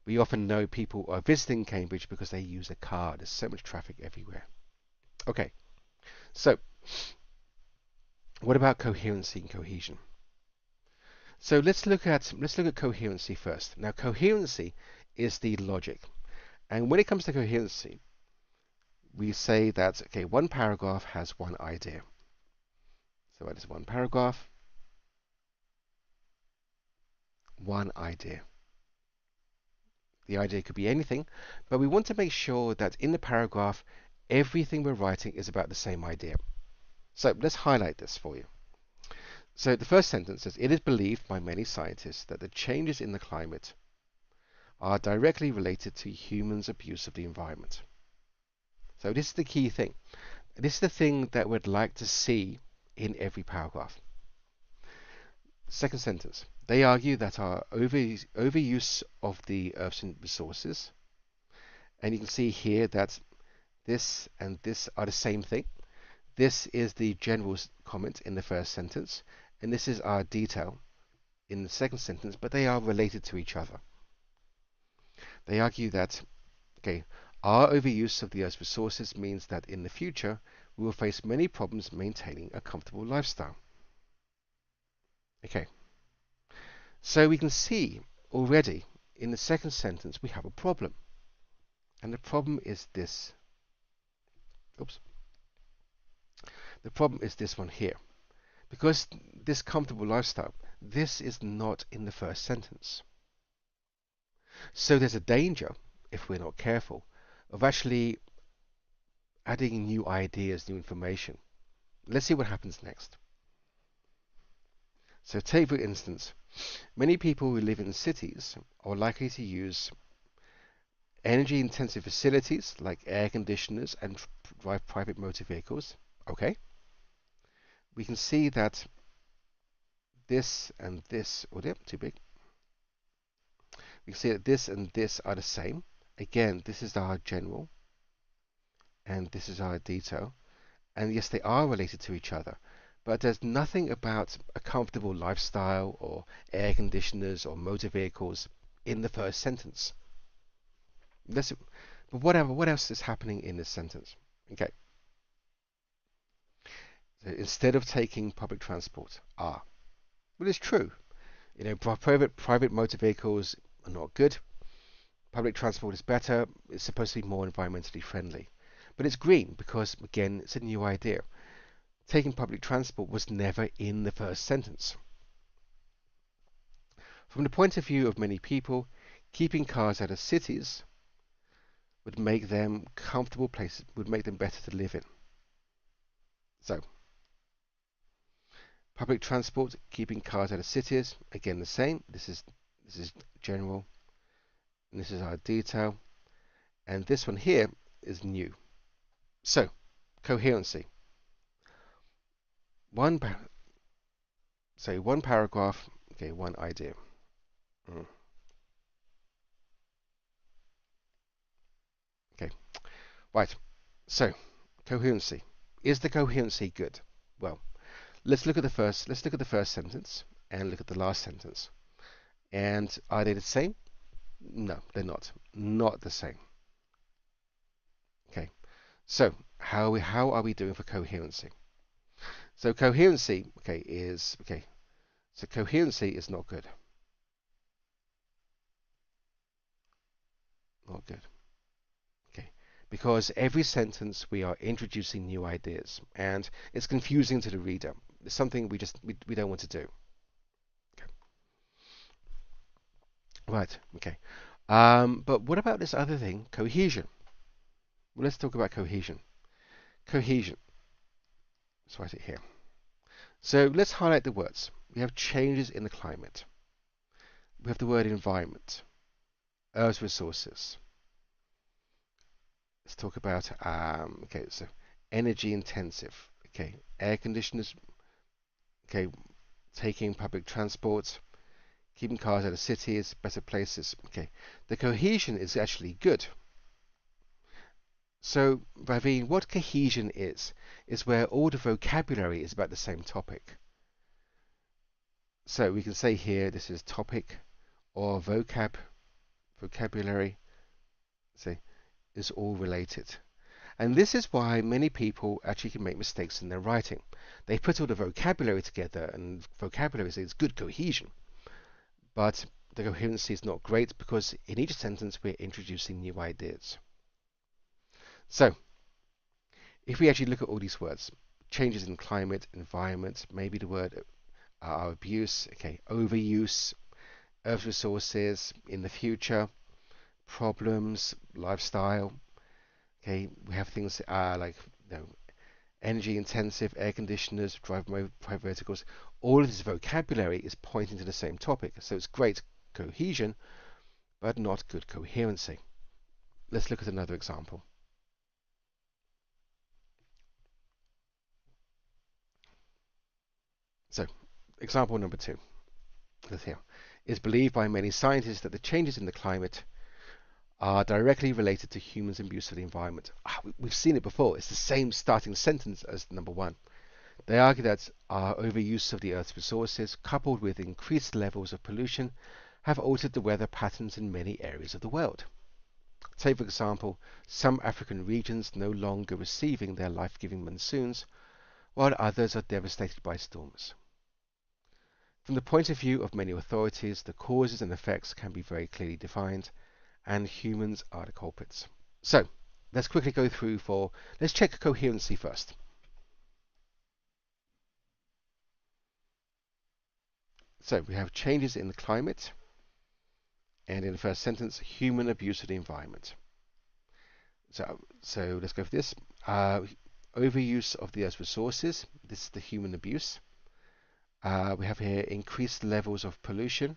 We often know people are visiting Cambridge because they use a car. There's so much traffic everywhere. Okay, so what about coherency and cohesion? So let's look at coherency first. Now, coherency is the logic, and when it comes to coherency, we say that okay, one paragraph has one idea. So that is one paragraph, one idea. The idea could be anything, but we want to make sure that in the paragraph, everything we're writing is about the same idea. So let's highlight this for you. So the first sentence says, it is believed by many scientists that the changes in the climate are directly related to humans' abuse of the environment. So this is the key thing. This is the thing that we'd like to see in every paragraph. Second sentence, they argue that our overuse of the Earth's resources, and you can see here that this and this are the same thing. This is the general comment in the first sentence, and this is our detail in the second sentence, but they are related to each other. They argue that, okay, our overuse of the Earth's resources means that in the future we will face many problems maintaining a comfortable lifestyle. Okay, so we can see already in the second sentence we have a problem, and the problem is this. Oops. The problem is this one here, because this comfortable lifestyle, this is not in the first sentence. So there's a danger, if we're not careful, of actually adding new ideas, new information. Let's see what happens next. So take, for instance, many people who live in cities are likely to use energy-intensive facilities like air conditioners and drive private motor vehicles. Okay. We can see that this and this, oh dear, too big. We can see that this and this are the same. Again, this is our general, and this is our detail. And yes, they are related to each other, but there's nothing about a comfortable lifestyle or air conditioners or motor vehicles in the first sentence. But whatever, what else is happening in this sentence? Okay. So instead of taking public transport, well, it's true. Private motor vehicles are not good. Public transport is better. It's supposed to be more environmentally friendly. But it's green because, again, it's a new idea. Taking public transport was never in the first sentence. From the point of view of many people, keeping cars out of cities would make them comfortable places, would make them better to live in. So, public transport, keeping cars out of cities, again the same. This is general, and this is our detail, and this one here is new. So, coherency. One paragraph, okay, one idea. Okay, right. So, coherency. Is the coherency good? Well, let's look at the first sentence and look at the last sentence. And are they the same? No, they're not. Not the same. Okay. So, how are we doing for coherency? So coherency, So coherency is not good. Not good. Okay. Because every sentence we are introducing new ideas, and it's confusing to the reader. It's something we don't want to do. Okay. Right. Okay. But what about this other thing, cohesion? Well, let's talk about cohesion. Cohesion. Let's write it here. So let's highlight the words. We have changes in the climate. We have the word environment, Earth's resources. Let's talk about okay, so energy intensive. Okay, air conditioners. Okay, taking public transport, keeping cars out of cities, better places. Okay, the cohesion is actually good. So, Raveen, what cohesion is where all the vocabulary is about the same topic. So we can say here this is topic or vocabulary, say, is all related. And this is why many people actually can make mistakes in their writing. They put all the vocabulary together, and vocabulary is good cohesion. But the coherency is not great because in each sentence we're introducing new ideas. So, if we actually look at all these words, changes in climate, environment, maybe the word abuse, okay, overuse, Earth's resources in the future, problems, lifestyle, okay, we have things like energy intensive, air conditioners, drive verticals. All of this vocabulary is pointing to the same topic, so it's great cohesion, but not good coherency. Let's look at another example. So, example number 2, here, is believed by many scientists that the changes in the climate are directly related to humans' abuse of the environment. We've seen it before. It's the same starting sentence as number 1. They argue that our overuse of the Earth's resources, coupled with increased levels of pollution, have altered the weather patterns in many areas of the world. Take, for example, some African regions no longer receiving their life-giving monsoons, while others are devastated by storms. From the point of view of many authorities, the causes and effects can be very clearly defined, and humans are the culprits. So, let's quickly go through let's check coherency first. So, we have changes in the climate, and in the first sentence, human abuse of the environment. So let's go for this. Overuse of the Earth's resources. This is the human abuse. We have here increased levels of pollution.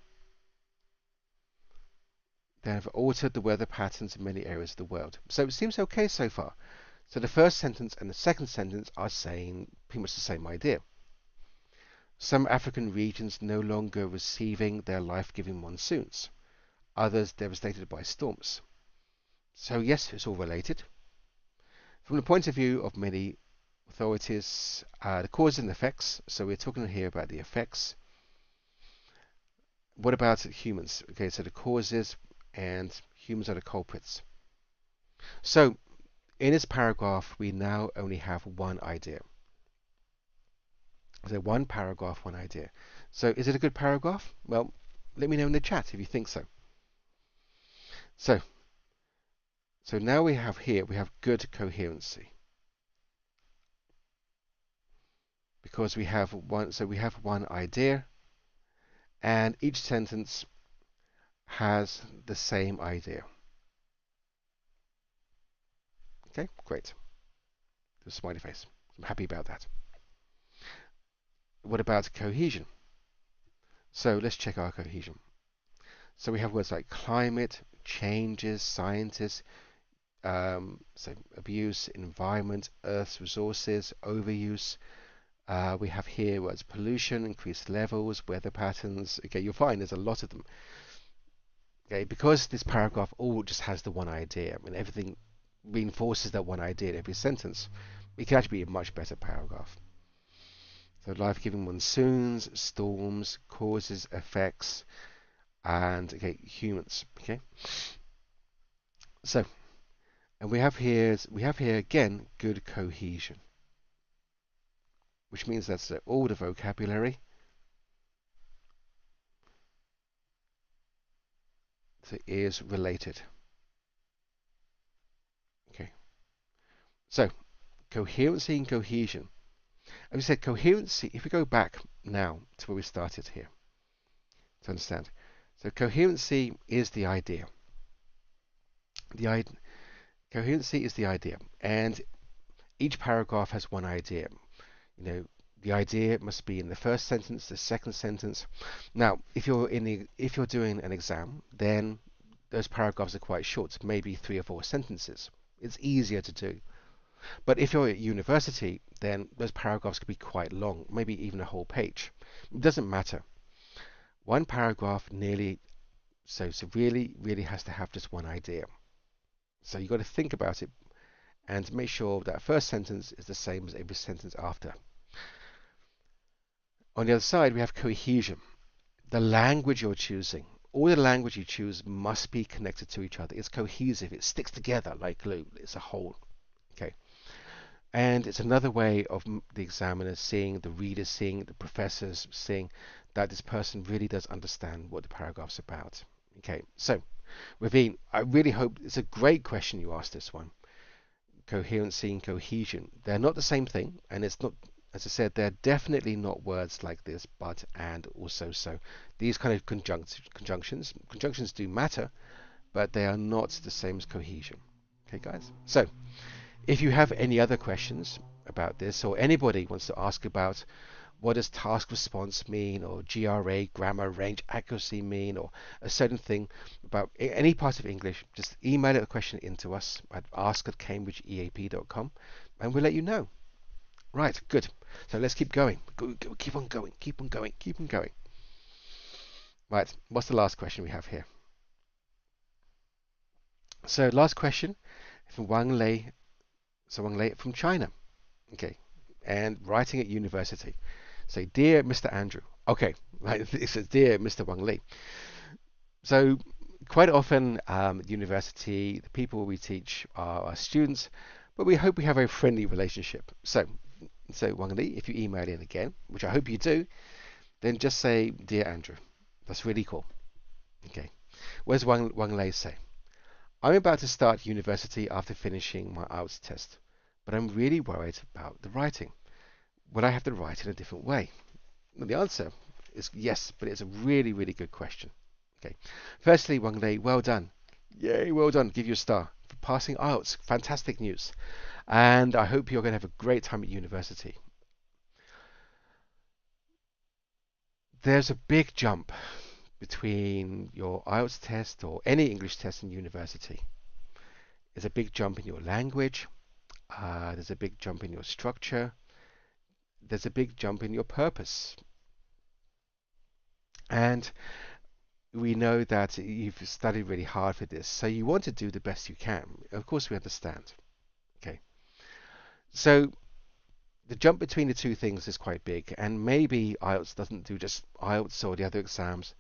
They have altered the weather patterns in many areas of the world. So it seems okay so far. So the first sentence and the second sentence are saying pretty much the same idea. Some African regions no longer receiving their life-giving monsoons. Others devastated by storms. So yes, it's all related. From the point of view of many authorities, the causes and effects. So we're talking here about the effects. What about humans? Okay, so the causes and humans are the culprits. So in this paragraph, we now only have one idea. So one paragraph, one idea. So is it a good paragraph? Well, let me know in the chat if you think so. So now we have good coherency. Because we have one idea, and each sentence has the same idea. Okay, great. The smiley face. I'm happy about that. What about cohesion? So let's check our cohesion. So we have words like climate, changes, scientists, so abuse, environment, Earth's resources, overuse. We have here words pollution, increased levels, weather patterns. Okay, you'll find there's a lot of them. Okay, because this paragraph all just has the one idea, and everything reinforces that one idea in every sentence, it can actually be a much better paragraph. So life-giving monsoons, storms, causes, effects, and okay, humans. Okay. So, and we have here again good cohesion, which means that's all the vocabulary. So is related. Okay. So coherency and cohesion. As we said, coherency. If we go back now to where we started here, to understand. So coherency is the idea. Coherency is the idea, and each paragraph has one idea. You know, the idea must be in the first sentence, the second sentence. Now, if you're doing an exam, then those paragraphs are quite short, maybe 3 or 4 sentences. It's easier to do. But if you're at university, then those paragraphs could be quite long, maybe even a whole page. It doesn't matter. One paragraph so really has to have just one idea. So you've got to think about it and make sure that first sentence is the same as every sentence after. On the other side, we have cohesion. The language you're choosing, all the language you choose must be connected to each other. It's cohesive. It sticks together like glue. It's a whole. Okay. And it's another way of the examiner seeing, the reader seeing, the professors seeing that this person really does understand what the paragraph's about. Okay. So, Revaan, I really hope it's a great question you asked this one. Coherency and cohesion. They're not the same thing, and it's not, as I said, they're definitely not words like this, but, and, also, so. These kind of conjunctions do matter, but they are not the same as cohesion. Okay, guys? So, if you have any other questions about this, or anybody wants to ask about what does task response mean, or GRA, grammar, range, accuracy mean, or a certain thing about any part of English, just email a question into us at ask@cambridgeeap.com and we'll let you know. Right, good. So let's keep going. Keep on going, keep on going, keep on going. Right, what's the last question we have here? So last question from Wang Lei. So Wang Lei from China. Okay, and writing at university. Say, dear Mr. Andrew. Okay, right. It says, dear Mr. Wang Lei. So quite often at university, the people we teach are our students, but we hope we have a friendly relationship. So Wang Lei, if you email in again, which I hope you do, then just say, dear Andrew. That's really cool. Okay. What does Wang Lei say? I'm about to start university after finishing my IELTS test, but I'm really worried about the writing. Would I have to write in a different way? Well, the answer is yes, but it's a really, really good question. Okay. Firstly, Wang Lei, well done. Yay, well done. Give you a star for passing IELTS. Fantastic news. And I hope you're going to have a great time at university. There's a big jump between your IELTS test or any English test in university. There's a big jump in your language. There's a big jump in your structure. There's a big jump in your purpose. And we know that you've studied really hard for this, so you want to do the best you can. Of course, we understand. Okay. So the jump between the two things is quite big, and maybe IELTS doesn't do just IELTS or the other exams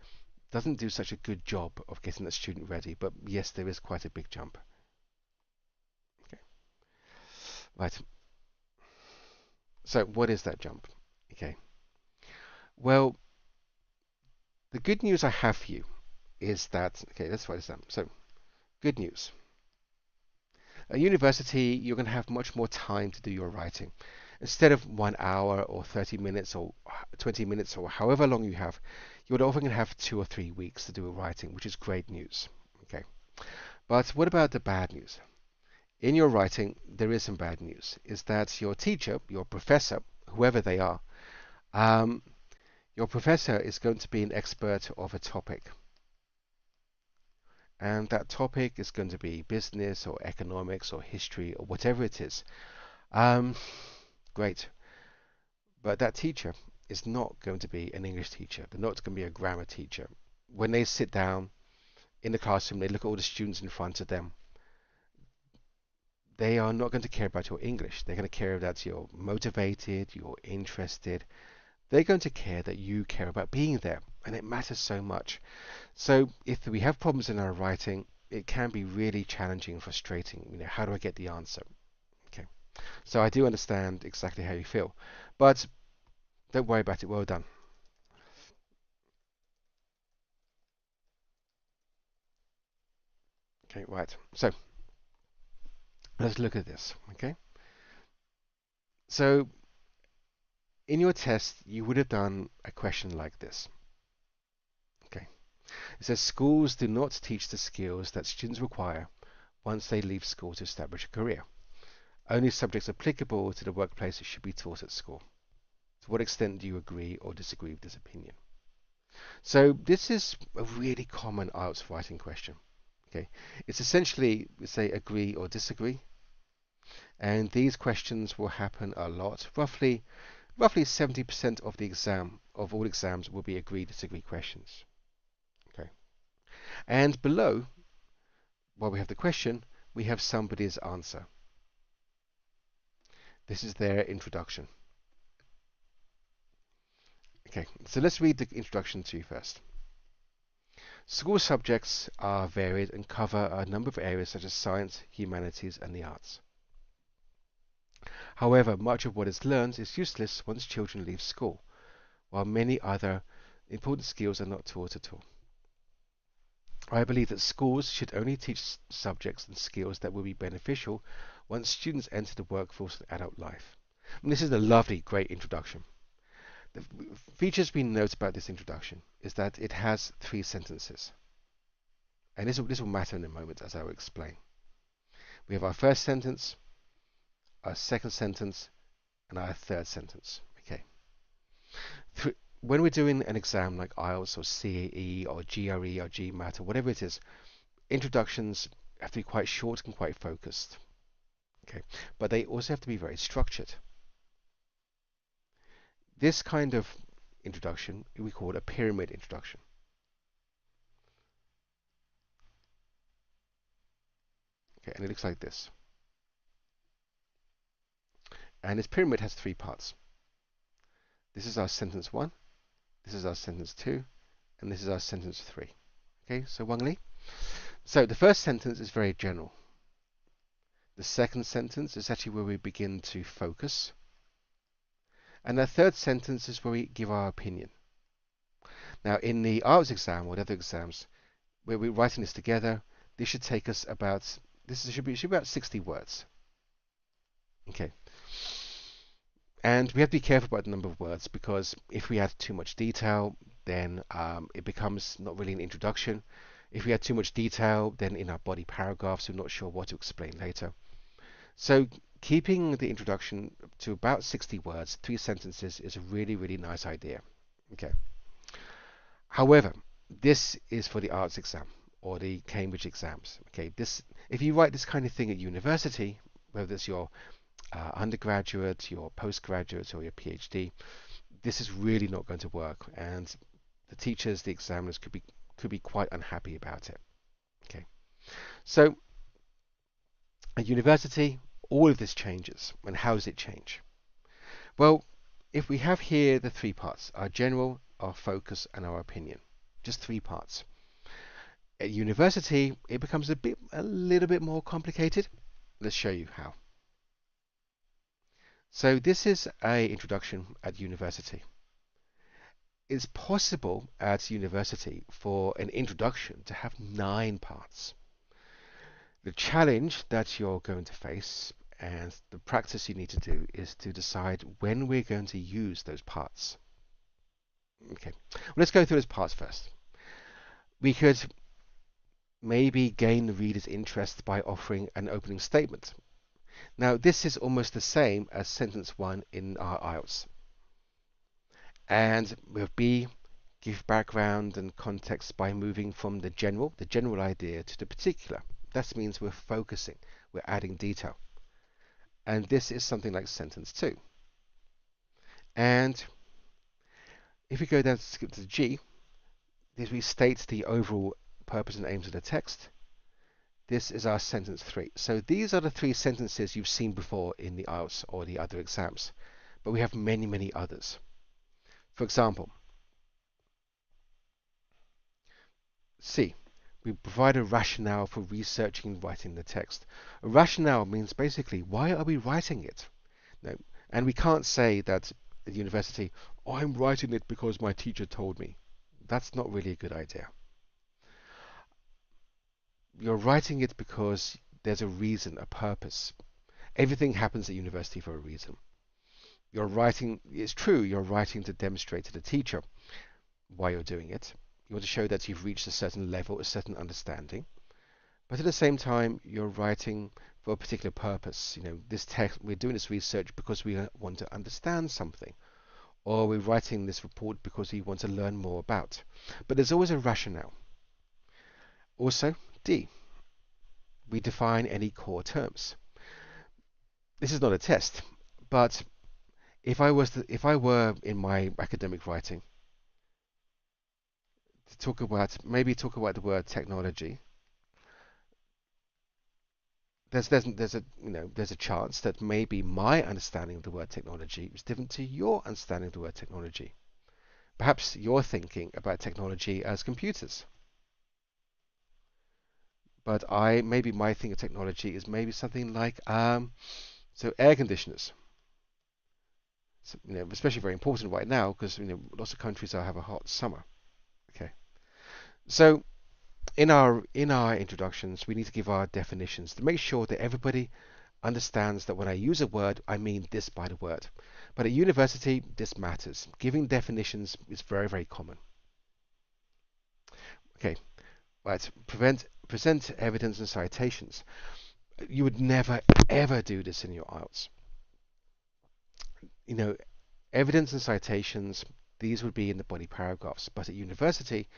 doesn't do such a good job of getting the student ready, but yes, there is quite a big jump. Okay. Right. So what is that jump? Okay. Well, the good news I have for you is that, okay, let's write this down. So, good news. At university, you're going to have much more time to do your writing. Instead of 1 hour or 30 minutes or 20 minutes or however long you have, you're often going to have 2 or 3 weeks to do a writing, which is great news. Okay. But what about the bad news? In your writing, there is some bad news. Is that your teacher, your professor, whoever they are, your professor is going to be an expert of a topic. And that topic is going to be business or economics or history or whatever it is. Great. But that teacher is not going to be an English teacher. They're not going to be a grammar teacher. When they sit down in the classroom, they look at all the students in front of them. They are not going to care about your English. They're going to care that you're motivated, you're interested. They're going to care that you care about being there, and it matters so much. So if we have problems in our writing, it can be really challenging and frustrating. You know, how do I get the answer? Okay. So I do understand exactly how you feel, but don't worry about it. Well done. Okay, right. So let's look at this. Okay. So in your test, you would have done a question like this. Okay. It says schools do not teach the skills that students require once they leave school to establish a career. Only subjects applicable to the workplace should be taught at school. To what extent do you agree or disagree with this opinion? So this is a really common IELTS writing question. Okay, it's essentially, say, agree or disagree, and these questions will happen a lot. Roughly 70% of the exam, of all exams, will be agree disagree questions. Okay, and below, while we have the question, we have somebody's answer. This is their introduction. Okay, so let's read the introduction to you first. School subjects are varied and cover a number of areas such as science, humanities, and the arts. However, much of what is learned is useless once children leave school, while many other important skills are not taught at all. I believe that schools should only teach subjects and skills that will be beneficial once students enter the workforce and adult life. And this is a lovely, great introduction. The features we note about this introduction is that it has 3 sentences. And this will matter in a moment, as I will explain. We have our first sentence, our second sentence, and our third sentence. Okay. When we're doing an exam like IELTS or CAE or GRE or GMAT or whatever it is, introductions have to be quite short and quite focused. Okay. But they also have to be very structured. This kind of introduction we call a pyramid introduction. Okay, and it looks like this. And this pyramid has 3 parts. This is our sentence 1, this is our sentence 2, and this is our sentence 3. Okay, so Wang Lei. So the first sentence is very general. The second sentence is actually where we begin to focus. And the third sentence is where we give our opinion. Now, in the IELTS exam or other exams, where we're writing this together, this should take us about, should be about 60 words. Okay. And we have to be careful about the number of words, because if we add too much detail, then it becomes not really an introduction. If we add too much detail, then in our body paragraphs, we're not sure what to explain later. So keeping the introduction to about 60 words, 3 sentences, is a really, really nice idea. Okay. However, this is for the IELTS exam or the Cambridge exams. Okay, if you write this kind of thing at university, whether it's your undergraduate, your postgraduate, or your PhD, this is really not going to work, and the teachers, the examiners could be quite unhappy about it. Okay, so at university, all of this changes. And how does it change? Well, if we have here the 3 parts, our general, our focus, and our opinion, just 3 parts. At university, it becomes a little bit more complicated. Let's show you how. So this is an introduction at university. It's possible at university for an introduction to have 9 parts. The challenge that you're going to face and the practice you need to do is to decide when we're going to use those parts. Okay, well, let's go through those parts first. We could maybe gain the reader's interest by offering an opening statement. Now, this is almost the same as sentence 1 in our IELTS. And with B, give background and context by moving from the general idea, to the particular. That means we're focusing, we're adding detail. And this is something like sentence 2. And if we go down to skip to G, this we state the overall purpose and aims of the text. This is our sentence 3. So these are the 3 sentences you've seen before in the IELTS or the other exams, but we have many, many others. For example, C, we provide a rationale for researching and writing the text. A rationale means basically, why are we writing it? Now, and we can't say that at university, oh, I'm writing it because my teacher told me. That's not really a good idea. You're writing it because there's a reason, a purpose. Everything happens at university for a reason. You're writing, it's true, you're writing to demonstrate to the teacher why you're doing it. You want to show that you've reached a certain level, a certain understanding. but at the same time, you're writing for a particular purpose. This text, we're doing this research because we want to understand something, or we're writing this report because we want to learn more about. But there's always a rationale. Also, D, we define any core terms. This is not a test, but if I were in my academic writing to talk about the word technology, there's a chance that maybe my understanding of the word technology is different to your understanding of the word technology. Perhaps you're thinking about technology as computers, but maybe my thing of technology is maybe something like air conditioners. So, especially very important right now because lots of countries have a hot summer. Okay, so in our introductions, we need to give our definitions to make sure that everybody understands that when I use a word, I mean this by the word. But at university, this matters. Giving definitions is very, very common. Okay, right. Present evidence and citations. You would never, ever do this in your IELTS. Evidence and citations, these would be in the body paragraphs. But at university,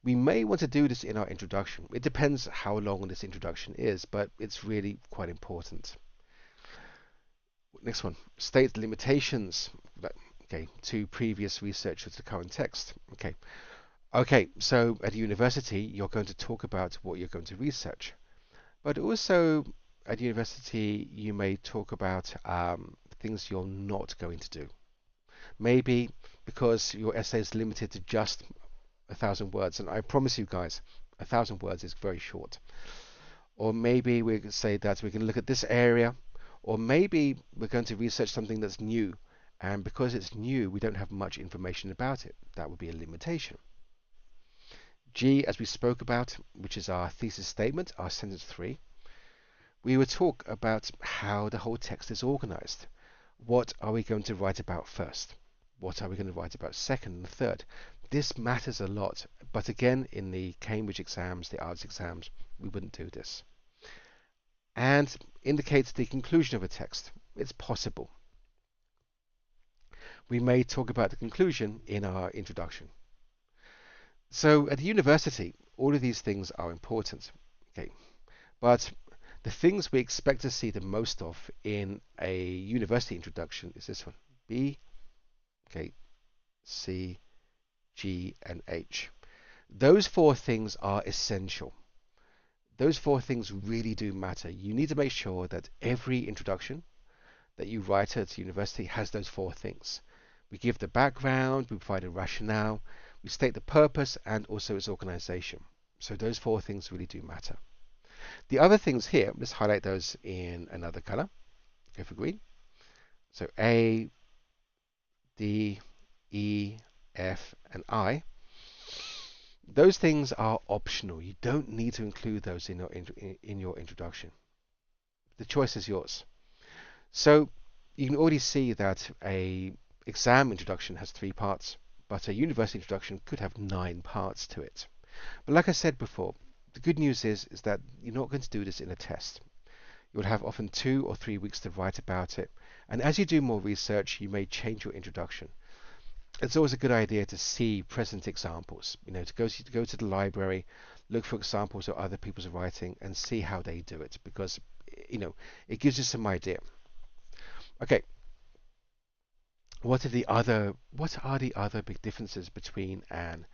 we may want to do this in our introduction. It depends how long this introduction is, but it's really quite important. Next one, state limitations, okay, to previous research or to the current text. Okay, so at university, you're going to talk about what you're going to research. But also at university, you may talk about things you're not going to do. Maybe because your essay is limited to just 1,000 words, and I promise you guys, 1,000 words is very short. Or maybe we could say that we can look at this area, or maybe we're going to research something that's new, and because it's new, we don't have much information about it. That would be a limitation. G, as we spoke about, which is our thesis statement, our sentence 3, we would talk about how the whole text is organized. What are we going to write about first? What are we going to write about second and third? This matters a lot, but again, in the Cambridge exams, the IELTS exams, we wouldn't do this. And indicates the conclusion of a text. It's possible. We may talk about the conclusion in our introduction. So at the university, all of these things are important. Okay, but the things we expect to see the most of in a university introduction is this one: B, okay, C, G, and H. Those 4 things are essential. Those 4 things really do matter. You need to make sure that every introduction that you write at university has those 4 things. We give the background, we provide a rationale, we state the purpose, and also its organization. So those 4 things really do matter. The other things here, let's highlight those in another color. Go for green. So A, D, E, F, and I. Those things are optional. You don't need to include those in your introduction. The choice is yours. So you can already see that a exam introduction has 3 parts, but a university introduction could have 9 parts to it. But like I said before, the good news is that you're not going to do this in a test. You'll have often 2 or 3 weeks to write about it, and as you do more research, you may change your introduction. It's always a good idea to see present examples, to go to the library, look for examples of other people's writing and see how they do it, because it gives you some idea. Okay, what are the other big differences between an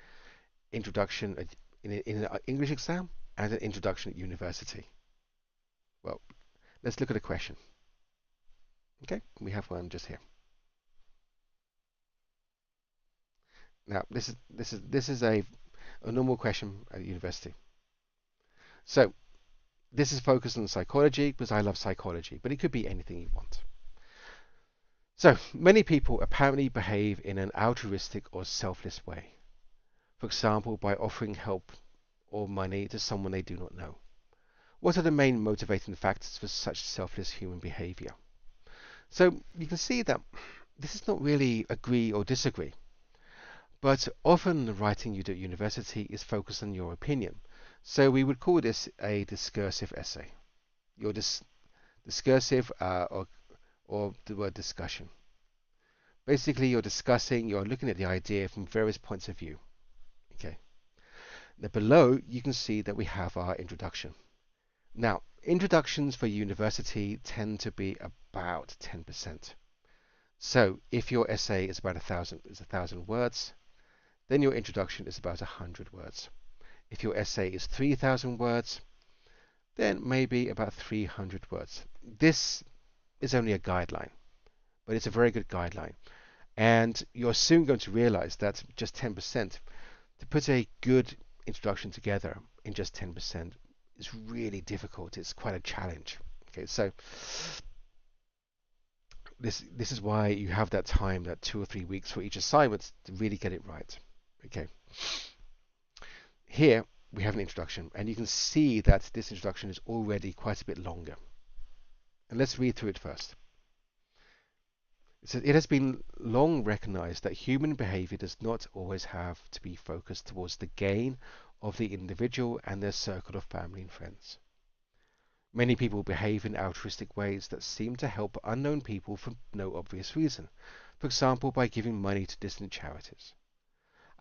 introduction in an English exam and an introduction at university? Well, let's look at a question. Okay, we have one just here. Now, this is a normal question at university. So, this is focused on psychology because I love psychology, but it could be anything you want. So, many people apparently behave in an altruistic or selfless way. For example, by offering help or money to someone they do not know. What are the main motivating factors for such selfless human behavior? So, you can see that this is not really agree or disagree. But often the writing you do at university is focused on your opinion. So we would call this a discursive essay. Your discursive or the word discussion. Basically, you're looking at the idea from various points of view. Okay. Now below, you can see that we have our introduction. Now, introductions for university tend to be about 10%. So if your essay is about 1,000 words, then your introduction is about 100 words. If your essay is 3,000 words, then maybe about 300 words. This is only a guideline, but it's a very good guideline. And you're soon going to realize that just 10%, to put a good introduction together in just 10% is really difficult. It's quite a challenge. Okay, so this is why you have that time, that 2 or 3 weeks for each assignment to really get it right. Okay. Here we have an introduction, and you can see that this introduction is already quite a bit longer. And let's read through it first. It says, it has been long recognized that human behavior does not always have to be focused towards the gain of the individual and their circle of family and friends. Many people behave in altruistic ways that seem to help unknown people for no obvious reason, for example by giving money to distant charities.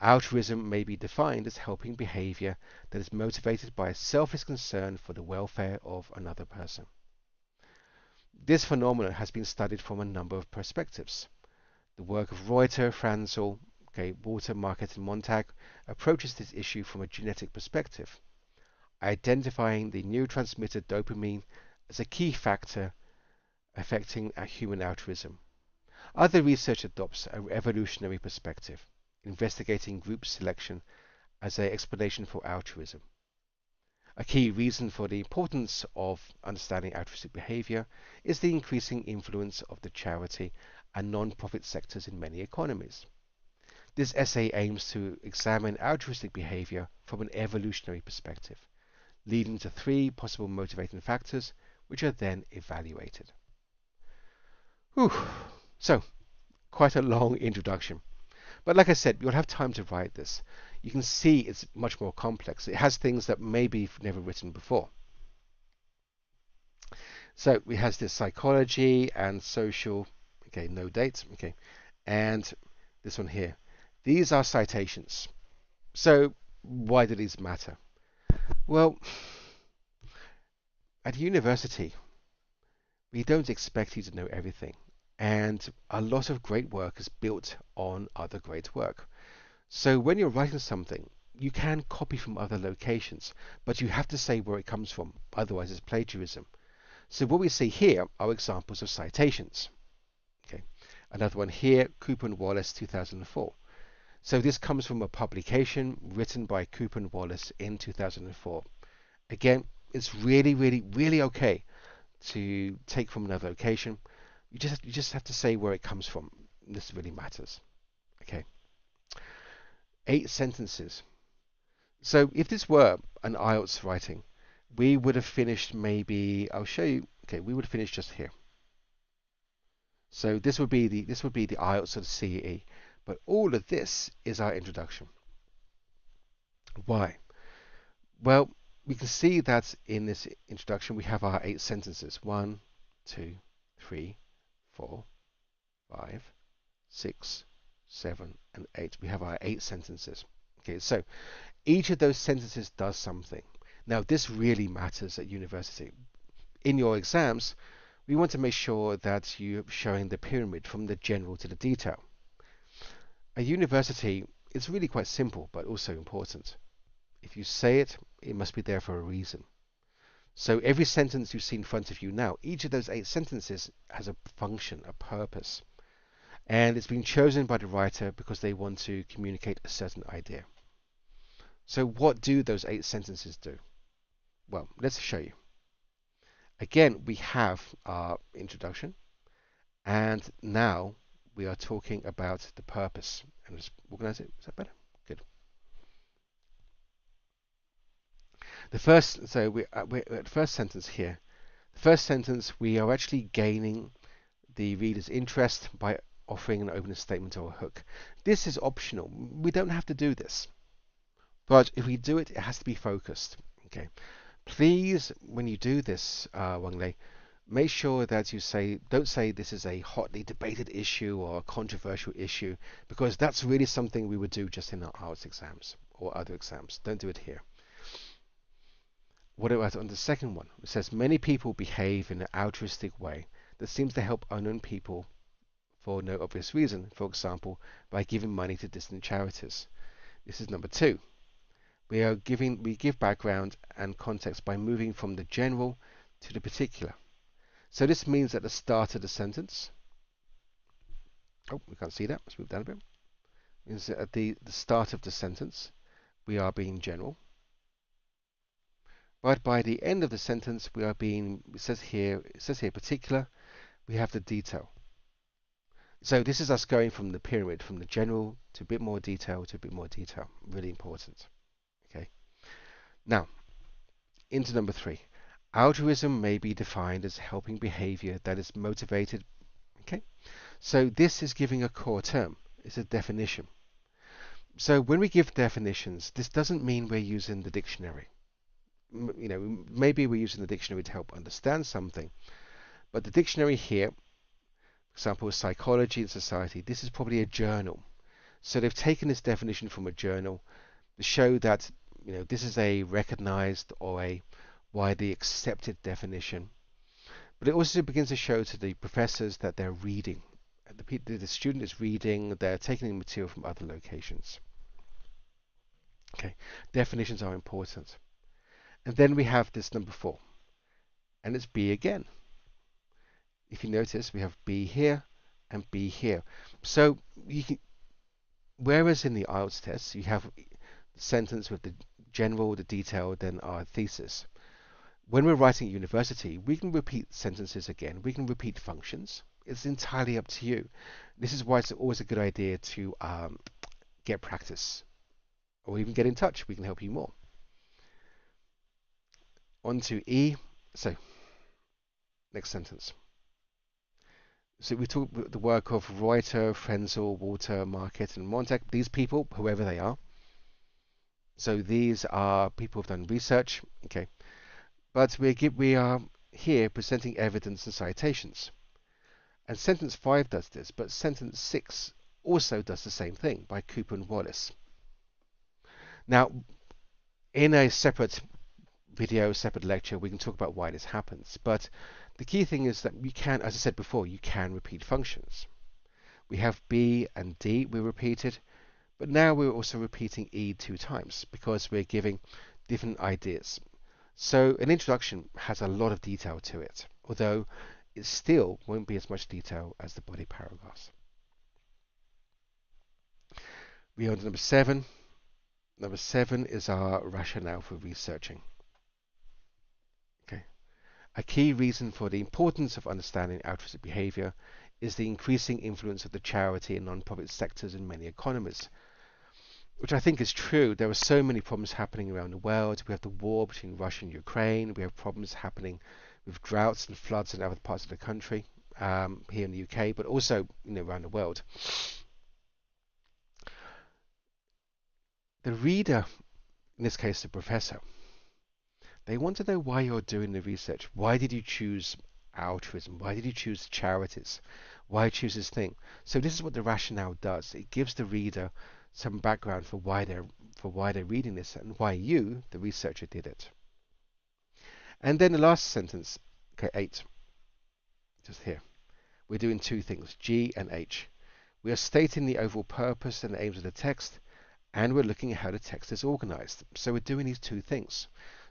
Altruism may be defined as helping behavior that is motivated by a selfish concern for the welfare of another person. This phenomenon has been studied from a number of perspectives. The work of Reuter, Franzel, Walter, Marquette, and Montag approaches this issue from a genetic perspective, identifying the neurotransmitter dopamine as a key factor affecting human altruism. Other research adopts an evolutionary perspective, investigating group selection as an explanation for altruism. A key reason for the importance of understanding altruistic behavior is the increasing influence of the charity and non-profit sectors in many economies. This essay aims to examine altruistic behavior from an evolutionary perspective, leading to 3 possible motivating factors, which are then evaluated. Whew. So, quite a long introduction. But like I said, you'll have time to write this. You can see it's much more complex. It has things that maybe you've never written before. So we have this psychology and social, okay, no dates, okay, and this one here. These are citations. So why do these matter? Well, at university, we don't expect you to know everything. And a lot of great work is built on other great work. So when you're writing something, you can copy from other locations, but you have to say where it comes from, otherwise it's plagiarism. So what we see here are examples of citations. Okay, another one here, Cooper and Wallace, 2004. So this comes from a publication written by Cooper and Wallace in 2004. Again, it's really okay to take from another location. You just have to say where it comes from. This really matters. Okay. 8 sentences. So if this were an IELTS writing, we would have finished maybe, I'll show you, okay, we would have finished just here. So this would be the IELTS or the CAE, but all of this is our introduction. Why? Well, we can see that in this introduction we have our 8 sentences. 1, 2, 3, 4, 5, 6, 7, and 8. We have our 8 sentences. Okay, so each of those sentences does something. Now, this really matters at university. In your exams, we want to make sure that you're showing the pyramid from the general to the detail. At university, it's really quite simple, but also important. If you say it, it must be there for a reason. So every sentence you see in front of you now, each of those 8 sentences has a function, a purpose. And it's been chosen by the writer because they want to communicate a certain idea. So what do those 8 sentences do? Well, let's show you. Again, we have our introduction, and now we are talking about the purpose. And let's organize it. Is that better? Good. The first, we're at the first sentence here. The first sentence, we are actually gaining the reader's interest by offering an opening statement or a hook. This is optional. We don't have to do this. But if we do it, it has to be focused. Okay. Please, when you do this, Wang Lei, make sure that you don't say this is a hotly debated issue or a controversial issue, because that's really something we would do just in our IELTS exams or other exams. Don't do it here. What about on the second one? It says many people behave in an altruistic way that seems to help unknown people for no obvious reason, for example, by giving money to distant charities. This is number two. We give background and context by moving from the general to the particular. So this means at the start of the sentence, oh, we can't see that, let's move down a bit. Means that at the start of the sentence, we are being general. But by the end of the sentence, we are being, it says here particular, we have the detail. So this is us going from the pyramid, from the general to a bit more detail to a bit more detail. Really important. Okay. Now, into number three. Altruism may be defined as helping behavior that is motivated. Okay. So this is giving a core term. It's a definition. So when we give definitions, this doesn't mean we're using the dictionary. You know, maybe we're using the dictionary to help understand something, but the dictionary here, for example, psychology and society, this is probably a journal. So they've taken this definition from a journal to show that, you know, this is a recognized or a widely accepted definition. But it also begins to show to the professors that they're reading. The student is reading, they're taking the material from other locations. Okay, definitions are important. And then we have this number four, and it's B again. If you notice, we have B here and B here. So you can, whereas in the IELTS test, you have the sentence with the general, the detail, then our thesis. When we're writing at university, we can repeat sentences again. We can repeat functions. It's entirely up to you. This is why it's always a good idea to get practice, or even get in touch. We can help you more. On to E. So, next sentence. So we talk about the work of Reuter, Frenzel, Walter, Marquette, and Montek. These people, whoever they are. So these are people who've done research. Okay, but we are here presenting evidence and citations. And sentence 5 does this, but sentence 6 also does the same thing by Cooper and Wallace. Now, in a separate video, separate lecture, we can talk about why this happens. But the key thing is that you can, as I said before, you can repeat functions. We have B and D we repeated, but now we're also repeating E 2 times because we're giving different ideas. So an introduction has a lot of detail to it, although it still won't be as much detail as the body paragraphs. We are on to number 7. Number 7 is our rationale for researching. A key reason for the importance of understanding altruistic behavior is the increasing influence of the charity and non-profit sectors in many economies, which I think is true. There are so many problems happening around the world. We have the war between Russia and Ukraine. We have problems happening with droughts and floods in other parts of the country, here in the UK, but also, you know, around the world. The reader, in this case the professor, they want to know why you're doing the research. Why did you choose altruism? Why did you choose charities? Why choose this thing? So this is what the rationale does. It gives the reader some background for why they're reading this and why you, the researcher, did it. And then the last sentence, okay, 8, just here. We're doing 2 things, G and H. We are stating the overall purpose and aims of the text, and we're looking at how the text is organized. So we're doing these 2 things.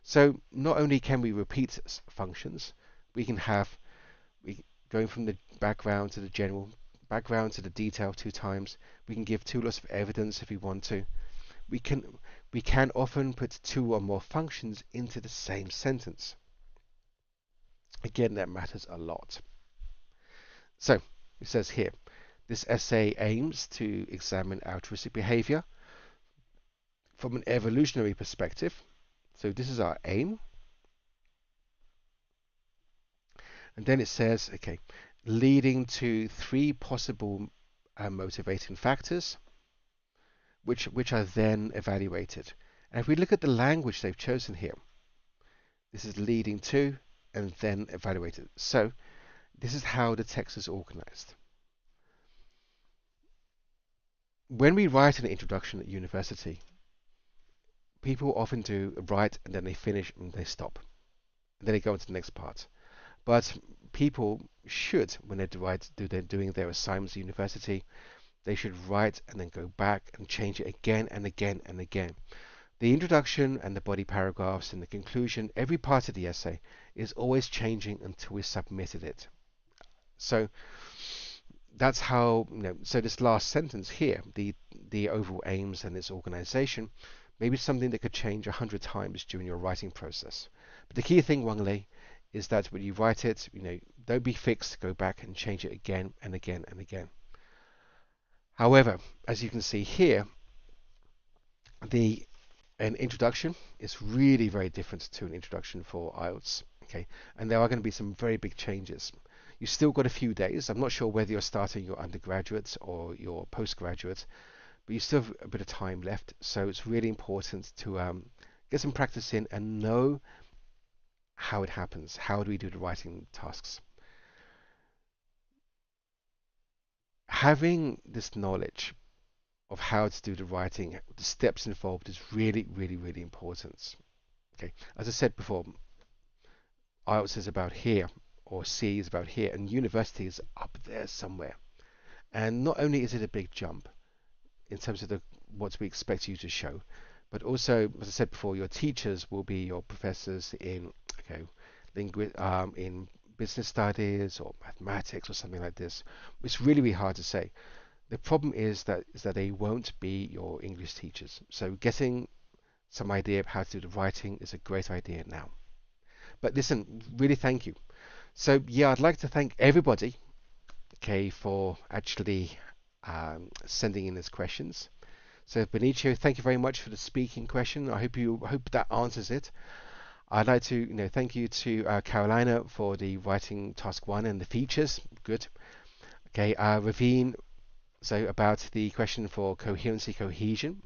So not only can we repeat functions, we can have going from the background to the general, background to the detail 2 times. We can give 2 lots of evidence if we want to. We can often put 2 or more functions into the same sentence. Again, that matters a lot. So it says here, this essay aims to examine altruistic behavior from an evolutionary perspective. So this is our aim. And then it says, okay, leading to 3 possible motivating factors, which are then evaluated. And if we look at the language they've chosen here, This is leading to, and then evaluated. So this is how the text is organized. When we write an introduction at university, people often do write and then they finish and they stop. And then they go into the next part. But people should, when they're doing their assignments at university, they should write and then go back and change it again and again and again. The introduction and the body paragraphs and the conclusion, every part of the essay is always changing until we submitted it. So that's how, so this last sentence here, the overall aims and its organization, maybe something that could change 100 times during your writing process. But the key thing, Wang Lei, is that when you write it, don't be fixed, go back and change it again and again and again. However, as you can see here, an introduction is really very different to an introduction for IELTS. Okay, and there are going to be some very big changes. You still got a few days. I'm not sure whether you're starting your undergraduate or your postgraduate, but you still have a bit of time left. So it's really important to get some practice in and know how it happens. How do we do the writing tasks? Having this knowledge of how to do the writing, the steps involved is really, really, really important. Okay, as I said before, IELTS is about here, or CAE is about here, and university is up there somewhere. And not only is it a big jump in terms of what we expect you to show, but also, as I said before, your teachers will be your professors in in business studies or mathematics or something like this. It's really, really hard to say. The problem is that they won't be your English teachers. So getting some idea of how to do the writing is a great idea now. But listen, really thank you. So yeah, I'd like to thank everybody, okay, for actually sending in these questions. So Benicio, thank you very much for the speaking question. I hope that answers it. I'd like to thank you to Karolina for the writing task 1 and the features. Good. Okay, Revaan, so about the question for coherency, cohesion,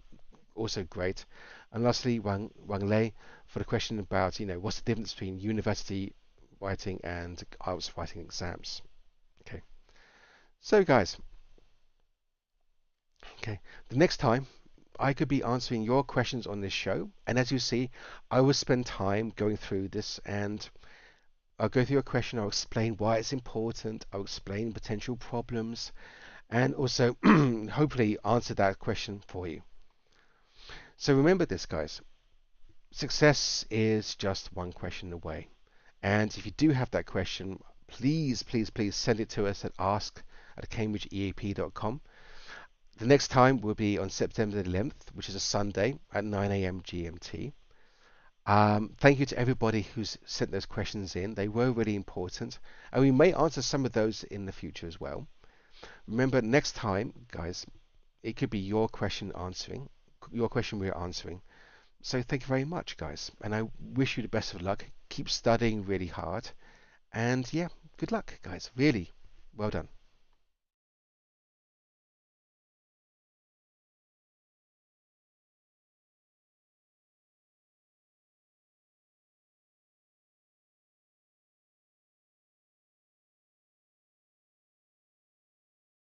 also great. And lastly, Wang Lei for the question about what's the difference between university writing and IELTS writing exams. Okay, so guys, okay, the next time I could be answering your questions on this show, and as you see, I will spend time going through this, and I'll go through your question, I'll explain why it's important, I'll explain potential problems, and also hopefully answer that question for you. So remember this, guys, success is just one question away. And if you do have that question, please, please, please send it to us at ask@cambridgeeap.com. The next time will be on September the 11th, which is a Sunday at 9 a.m. GMT. Thank you to everybody who's sent those questions in. They were really important, and we may answer some of those in the future as well. Remember, next time, guys, it could be your question we're answering. So thank you very much, guys, and I wish you the best of luck. Keep studying really hard, and yeah, good luck, guys. Really, well done.